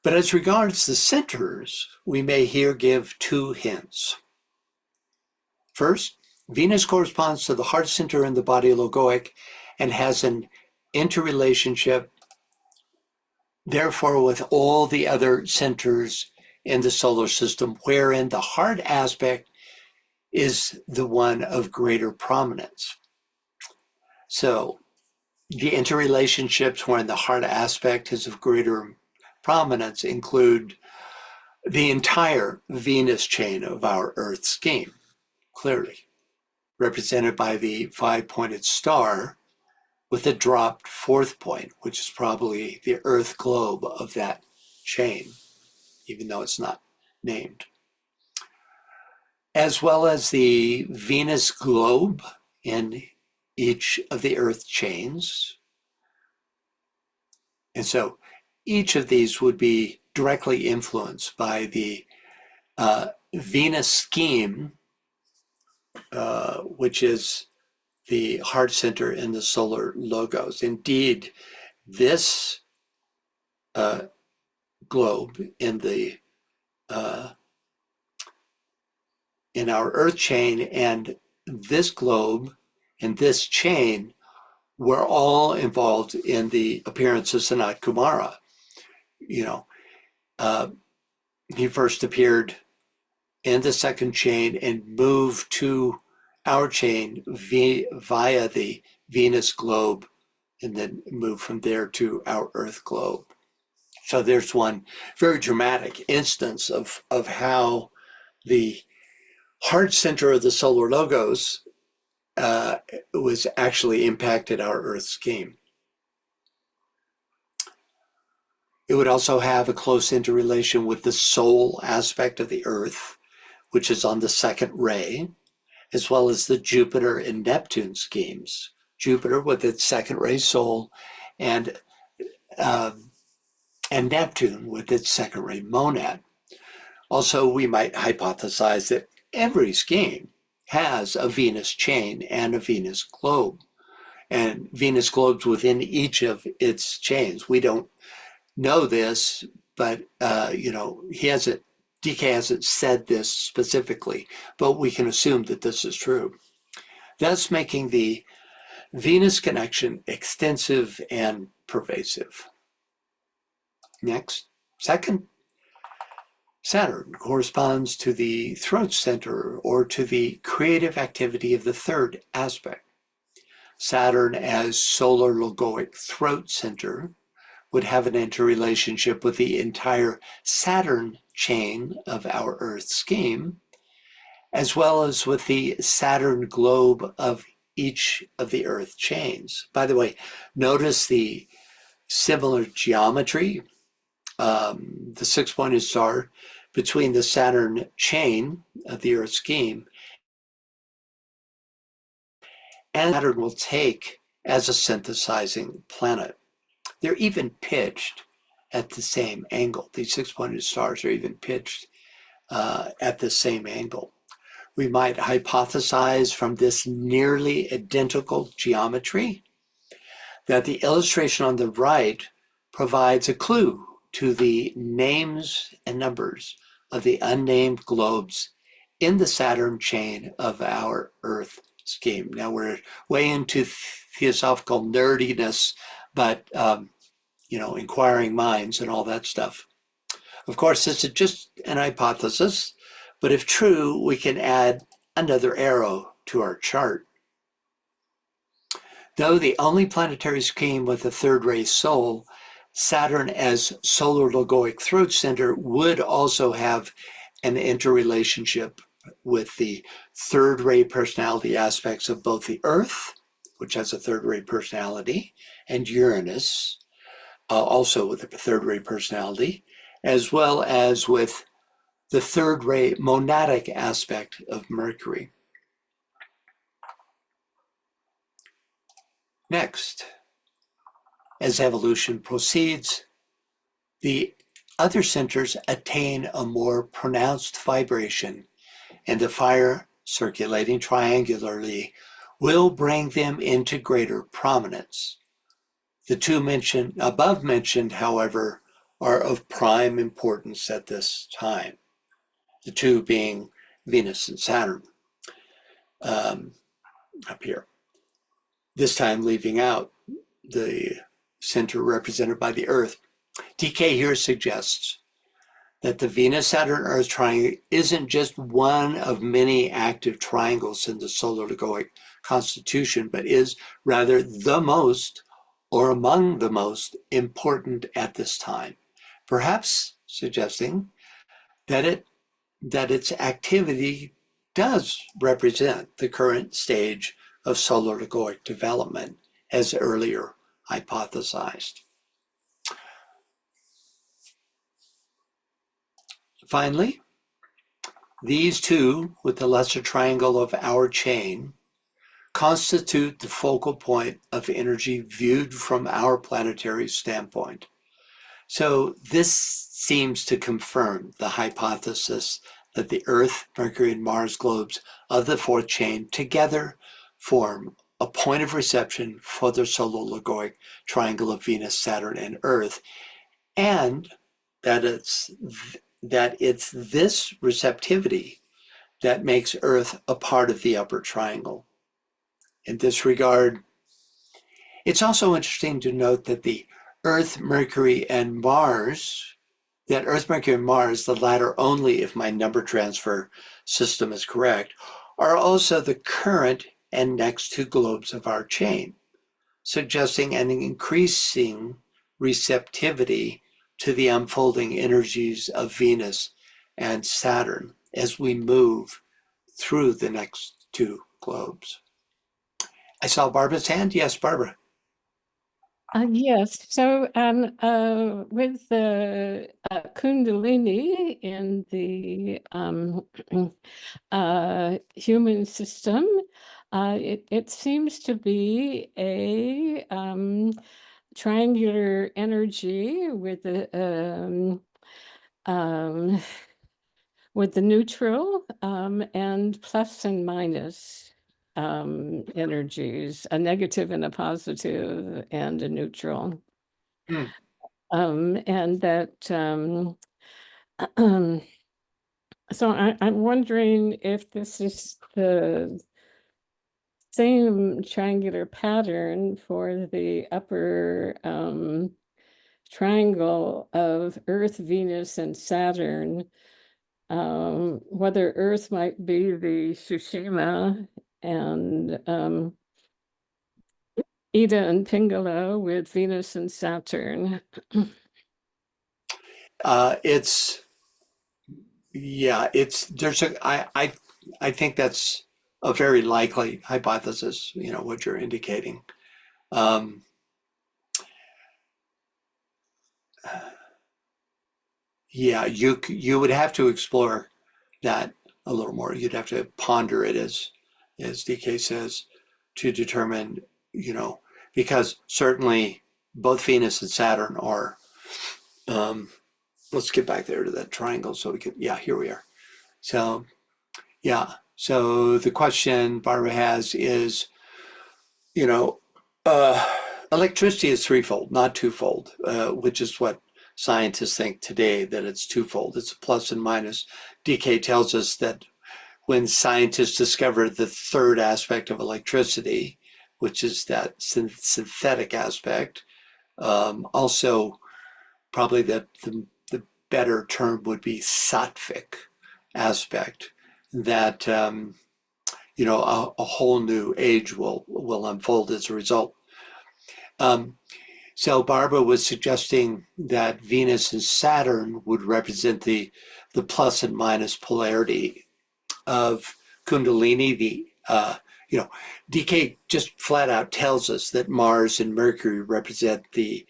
But as regards the centers, we may here give 2 hints. First, Venus corresponds to the heart center in the body logoic and has an interrelationship, therefore, with all the other centers in the solar system, wherein the heart aspect is the one of greater prominence. So the interrelationships wherein the heart aspect is of greater prominence include the entire Venus chain of our Earth scheme, clearly, represented by the 5-pointed star with a dropped 4th point, which is probably the Earth globe of that chain, even though it's not named. As well as the Venus globe in each of the Earth chains. And so each of these would be directly influenced by the Venus scheme, which is the heart center in the solar logos. Indeed, this globe in the in our Earth chain and this globe and this chain were all involved in the appearance of Sanat Kumara. He first appeared in the second chain and moved to our chain via the Venus globe and then moved from there to our Earth globe. So there's one very dramatic instance of how the heart center of the solar logos was actually impacted our Earth scheme. It would also have a close interrelation with the soul aspect of the Earth, which is on the second ray, as well as the Jupiter and Neptune schemes. Jupiter with its second ray soul, and Neptune with its second ray monad. Also, we might hypothesize that every scheme has a Venus chain and a Venus globe, and Venus globes within each of its chains. We don't know this, but DK hasn't said this specifically, but we can assume that this is true, thus making the Venus connection extensive and pervasive. Next, second, Saturn corresponds to the throat center or to the creative activity of the third aspect. Saturn as solar logoic throat center would have an interrelationship with the entire Saturn chain of our Earth scheme, as well as with the Saturn globe of each of the Earth chains. By the way, notice the similar geometry. The 6-pointed star between the Saturn chain of the Earth scheme and Saturn will take as a synthesizing planet. They're even pitched at the same angle. These six-pointed stars are even pitched at the same angle. We might hypothesize from this nearly identical geometry that the illustration on the right provides a clue to the names and numbers of the unnamed globes in the Saturn chain of our Earth scheme. Now we're way into theosophical nerdiness, but inquiring minds and all that stuff. Of course, this is just an hypothesis, but if true, we can add another arrow to our chart. Though the only planetary scheme with a third-ray soul, Saturn as solar logoic throat center would also have an interrelationship with the third-ray personality aspects of both the Earth, which has a third-ray personality, and Uranus, also with a third-ray personality, as well as with the third-ray monadic aspect of Mercury. Next, as evolution proceeds, the other centers attain a more pronounced vibration, and the fire circulating triangularly will bring them into greater prominence. The two above mentioned, however, are of prime importance at this time, the two being Venus and Saturn up here. This time leaving out the center represented by the Earth. DK here suggests that the Venus-Saturn-Earth triangle isn't just one of many active triangles in the solar logoic constitution, but is rather the most or among the most important at this time, perhaps suggesting that its activity does represent the current stage of solar logoic development, as earlier hypothesized. Finally, these two, with the lesser triangle of our chain, constitute the focal point of energy viewed from our planetary standpoint. So this seems to confirm the hypothesis that the Earth, Mercury, and Mars globes of the fourth chain together form a point of reception for the solar logoic triangle of Venus, Saturn, and Earth, and that it's this receptivity that makes Earth a part of the upper triangle. In this regard, it's also interesting to note that the Earth, Mercury, and Mars, the latter only if my number transfer system is correct, are also the current and next two globes of our chain, suggesting an increasing receptivity to the unfolding energies of Venus and Saturn as we move through the next two globes. I saw Barbara's hand. Yes, Barbara. Yes, so with the Kundalini in the human system, it seems to be a triangular energy with the neutral and plus and minus energies, a negative and a positive and a neutral. And that so I'm wondering if this is the same triangular pattern for the upper triangle of Earth, Venus, and Saturn, whether Earth might be the Sushima and Ida and Pingala with Venus and Saturn. I think that's a very likely hypothesis, what you're indicating. Yeah, you would have to explore that a little more. You'd have to ponder it, as DK says, to determine, because certainly both Venus and Saturn are. Let's get back there to that triangle so we can. Yeah, here we are. So yeah. So the question Barbara has is, electricity is threefold, not twofold, which is what scientists think today, that it's twofold. It's a plus and minus. DK tells us that when scientists discovered the third aspect of electricity, which is that synthetic aspect, also probably the better term would be sattvic aspect, that a whole new age will unfold as a result. So Barbara was suggesting that Venus and Saturn would represent the plus and minus polarity of Kundalini. DK just flat out tells us that Mars and Mercury represent the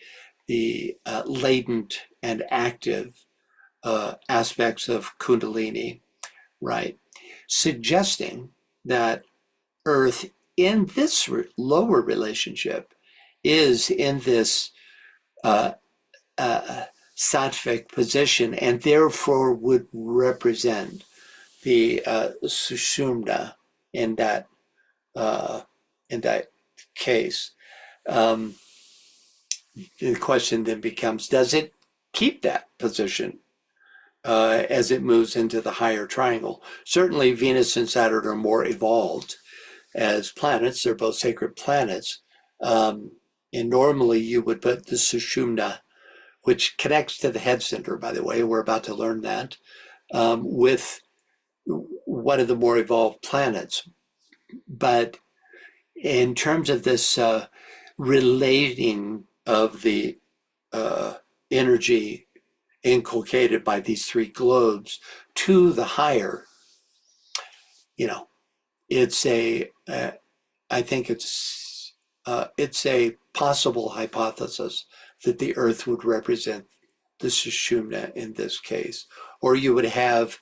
latent and active aspects of Kundalini, right? Suggesting that Earth in this lower relationship is in this sattvic position, and therefore would represent the sushumna in that case. The question then becomes, does it keep that position as it moves into the higher triangle? Certainly Venus and Saturn are more evolved as planets. They're both sacred planets. And normally you would put the sushumna, which connects to the head center, by the way, we're about to learn that, with one of the more evolved planets. But in terms of this relating of the energy inculcated by these three globes to the higher, it's I think it's a possible hypothesis that the Earth would represent the sushumna in this case, or you would have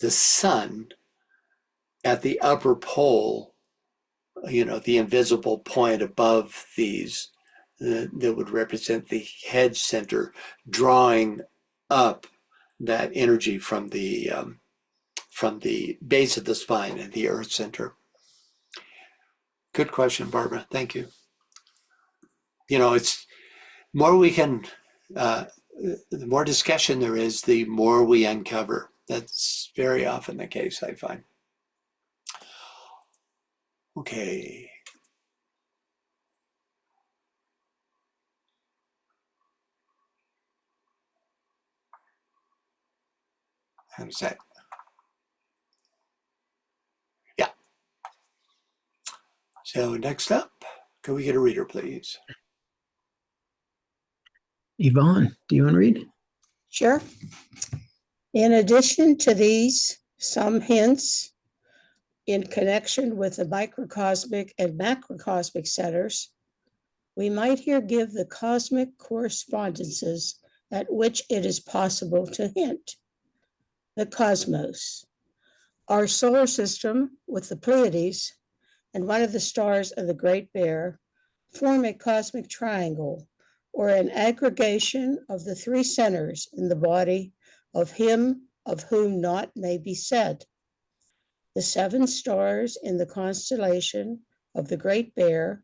the sun at the upper pole, the invisible point above these that would represent the head center, drawing up that energy from the base of the spine and the earth center. Good question, Barbara. Thank you. It's more we can, the more discussion there is, the more we uncover. That's very often the case, I find. Okay. How does that? Yeah. So next up, can we get a reader, please? Yvonne, do you want to read? Sure. In addition to these, some hints in connection with the microcosmic and macrocosmic centers, we might here give the cosmic correspondences at which it is possible to hint. The cosmos, our solar system with the Pleiades and one of the stars of the Great Bear form a cosmic triangle, or an aggregation of the three centers in the body of him of whom naught may be said. The seven stars in the constellation of the Great Bear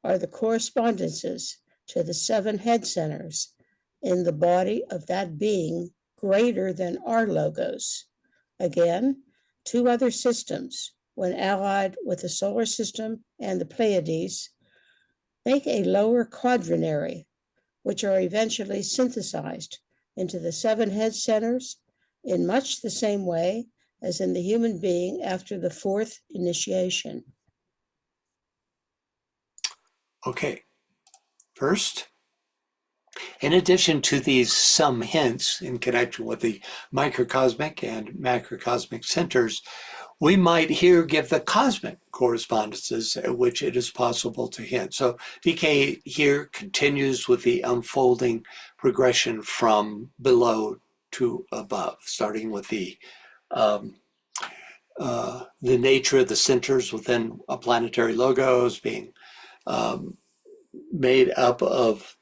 are the correspondences to the seven head centers in the body of that being greater than our logos. Again, two other systems, when allied with the solar system and the Pleiades, make a lower quaternary, which are eventually synthesized into the seven head centers in much the same way as in the human being after the fourth initiation. Okay. First, in addition to these some hints in connection with the microcosmic and macrocosmic centers, we might here give the cosmic correspondences at which it is possible to hint. So DK here continues with the unfolding progression from below to above, starting with the nature of the centers within a planetary logos being made up of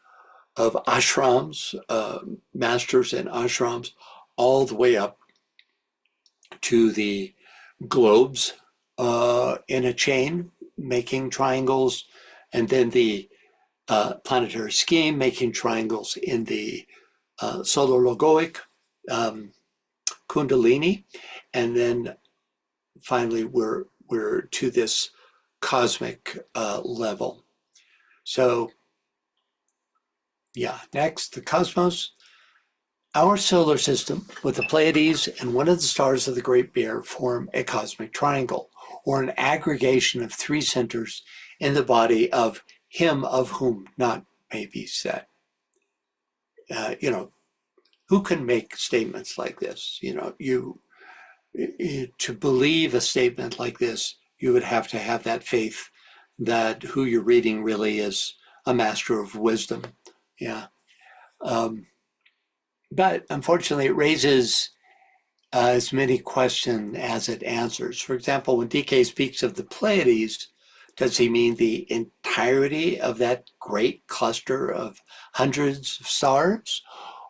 ashrams, masters in ashrams, all the way up to the globes in a chain making triangles, and then the planetary scheme making triangles in the solar logoic kundalini, and then finally we're to this cosmic level. So yeah, next, the cosmos. Our solar system, with the Pleiades and one of the stars of the Great Bear, form a cosmic triangle, or an aggregation of three centers in the body of him of whom not may be said. Who can make statements like this? To believe a statement like this, you would have to have that faith that who you're reading really is a master of wisdom. Yeah. But unfortunately, it raises as many questions as it answers. For example, when DK speaks of the Pleiades, does he mean the entirety of that great cluster of hundreds of stars,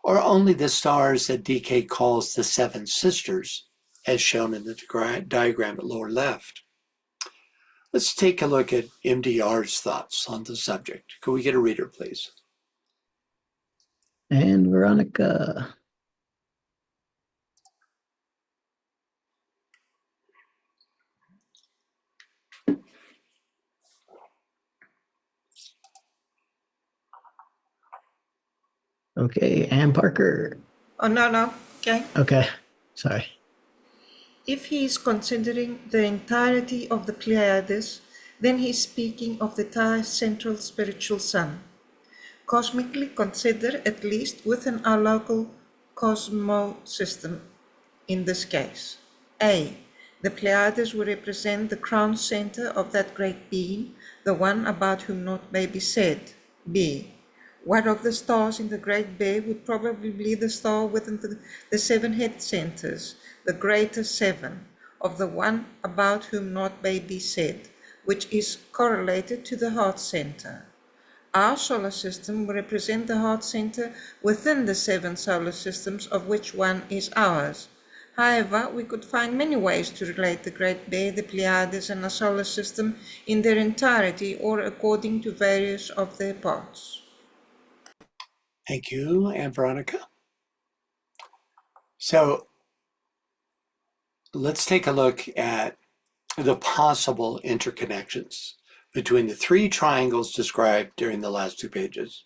or only the stars that DK calls the seven sisters, as shown in the diagram at lower left? Let's take a look at MDR's thoughts on the subject. Could we get a reader, please? And Veronica. Okay, Ann Parker. Oh, no, okay. Okay, sorry. If he is considering the entirety of the Pleiades, then he is speaking of the entire central spiritual sun. Cosmically consider, at least within our local cosmosystem in this case. A. The Pleiades will represent the crown center of that great being, the one about whom naught may be said. B. What of the stars in the Great Bear would probably be the star within the seven head centers, the greater seven, of the one about whom naught may be said, which is correlated to the heart center. Our solar system will represent the heart center within the seven solar systems, of which one is ours. However, we could find many ways to relate the Great Bear, the Pleiades, and our solar system in their entirety or according to various of their parts. Thank you, Anne Veronica. So let's take a look at the possible interconnections between the three triangles described during the last 2 pages.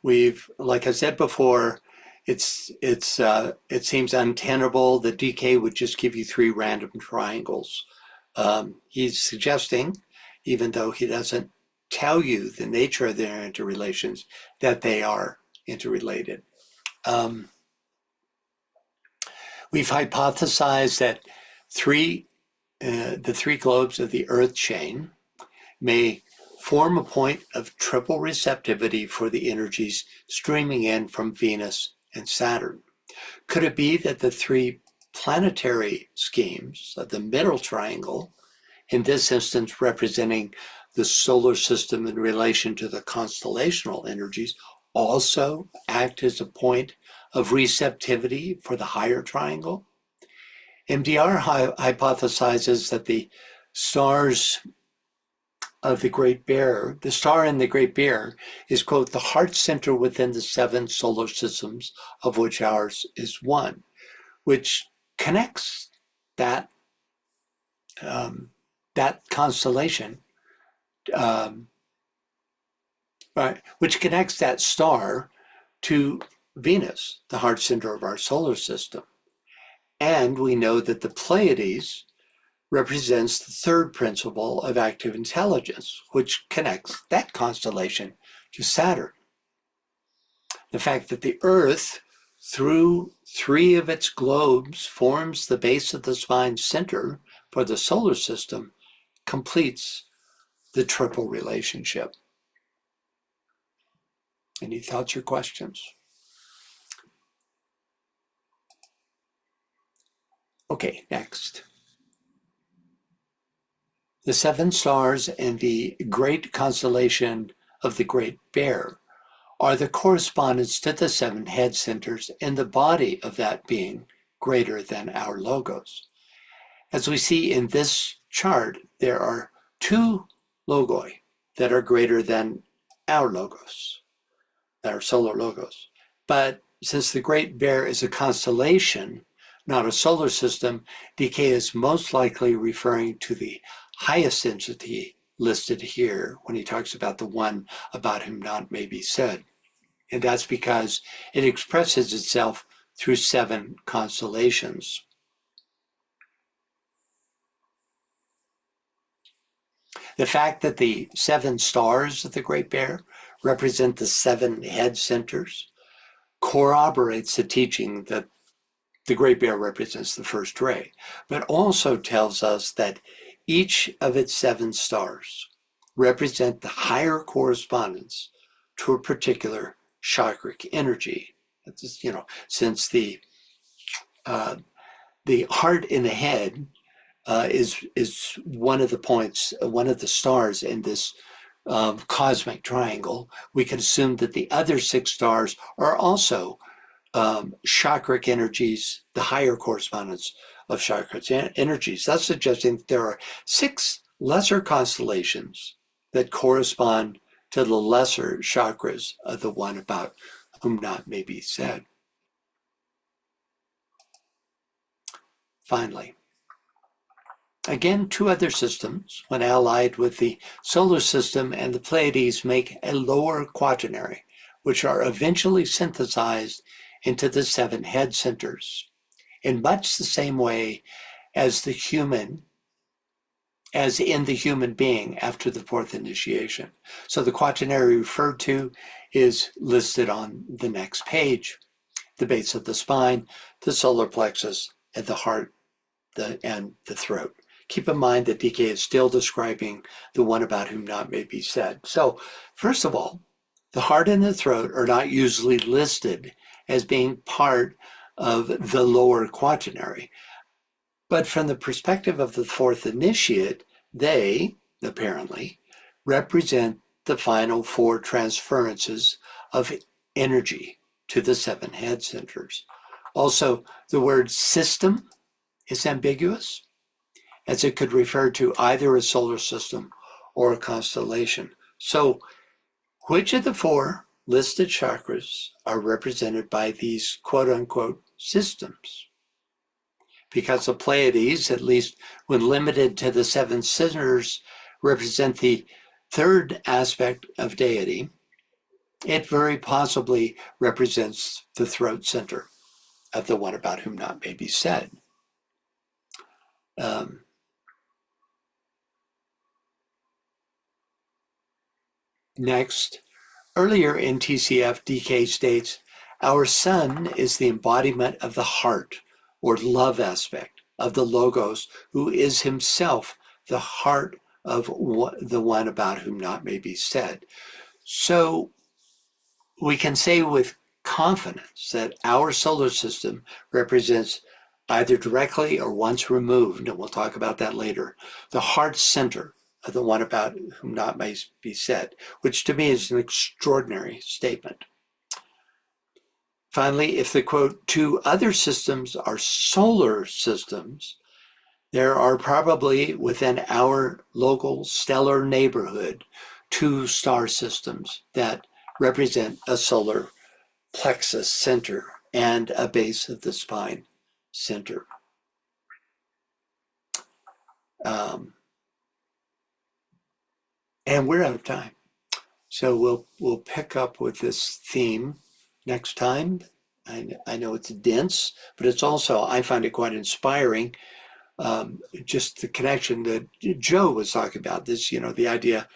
We've, like I said before, it seems untenable that DK would just give you 3 random triangles. He's suggesting, even though he doesn't tell you the nature of their interrelations, that they are interrelated. We've hypothesized that the 3 globes of the Earth chain may form a point of triple receptivity for the energies streaming in from Venus and Saturn. Could it be that the 3 planetary schemes of the middle triangle, in this instance representing the solar system in relation to the constellational energies, also act as a point of receptivity for the higher triangle? MDR hypothesizes that the stars of the Great Bear, the star in the Great Bear is, quote, the heart center within the 7 solar systems, of which ours is one, which connects that constellation, right, which connects that star to Venus, the heart center of our solar system. And we know that the Pleiades represents the 3rd principle of active intelligence, which connects that constellation to Saturn. The fact that the Earth, through 3 of its globes, forms the base of the spine center for the solar system completes the triple relationship. Any thoughts or questions? Okay, next. The 7 stars and the great constellation of the Great Bear are the correspondents to the 7 head centers in the body of that being greater than our logos. As we see in this chart, there are 2 logoi that are greater than our logos, our solar logos. But since the Great Bear is a constellation, not a solar system, DK is most likely referring to the highest entity listed here when he talks about the one about whom not may be said. And that's because it expresses itself through 7 constellations. The fact that the 7 stars of the Great Bear represent the 7 head centers corroborates the teaching that the Great Bear represents the first ray, but also tells us that each of its 7 stars represent the higher correspondence to a particular chakric energy. Since the heart in the head is one of the points, one of the stars in this cosmic triangle, we can assume that the other 6 stars are also chakric energies, the higher correspondence of chakric energies. That's suggesting that there are 6 lesser constellations that correspond to the lesser chakras of the one about whom not may be said. Finally, again, 2 other systems, when allied with the solar system and the Pleiades, make a lower quaternary, which are eventually synthesized into the 7 head centers in much the same way as in the human being after the 4th initiation. So the quaternary referred to is listed on the next page: the base of the spine, the solar plexus, and the heart, and the throat. Keep in mind that DK is still describing the one about whom not may be said. So first of all, the heart and the throat are not usually listed as being part of the lower quaternary. But from the perspective of the 4th initiate, they, apparently, represent the final 4 transferences of energy to the 7 head centers. Also, the word system is ambiguous, as it could refer to either a solar system or a constellation. So, which of the 4 listed chakras are represented by these quote-unquote systems? Because the Pleiades, at least when limited to the 7 centers, represent the 3rd aspect of deity, it very possibly represents the throat center of the one about whom not may be said. Next, earlier in TCF, DK states, our sun is the embodiment of the heart or love aspect of the Logos, who is himself the heart of the one about whom not may be said. So we can say with confidence that our solar system represents, either directly or once removed, and we'll talk about that later, the heart center of the one about whom not may be said, which to me is an extraordinary statement. Finally, if the quote 2 other systems are solar systems, there are probably within our local stellar neighborhood 2 star systems that represent a solar plexus center and a base of the spine center. And we're out of time. So we'll pick up with this theme next time. I know it's dense, but it's also, I find it quite inspiring. Just the connection that Joe was talking about, this, the idea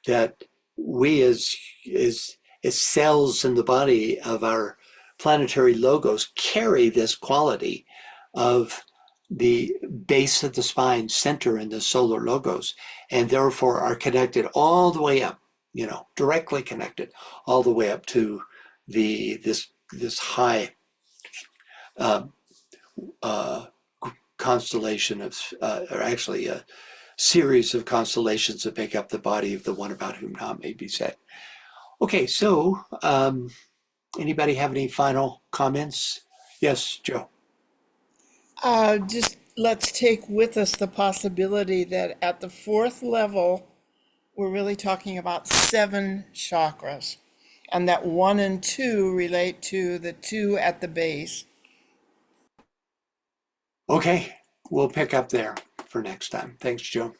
that we as cells in the body of our planetary logos carry this quality of the base of the spine center in the solar logos, and therefore are connected all the way up, directly connected all the way up to this high constellation of, or actually a series of constellations that make up the body of the one about whom not may be said. Okay, so anybody have any final comments? Yes, Joe. Just let's take with us the possibility that at the fourth level, we're really talking about 7 chakras, and that 1 and 2 relate to the 2 at the base. Okay, we'll pick up there for next time. Thanks, Joe.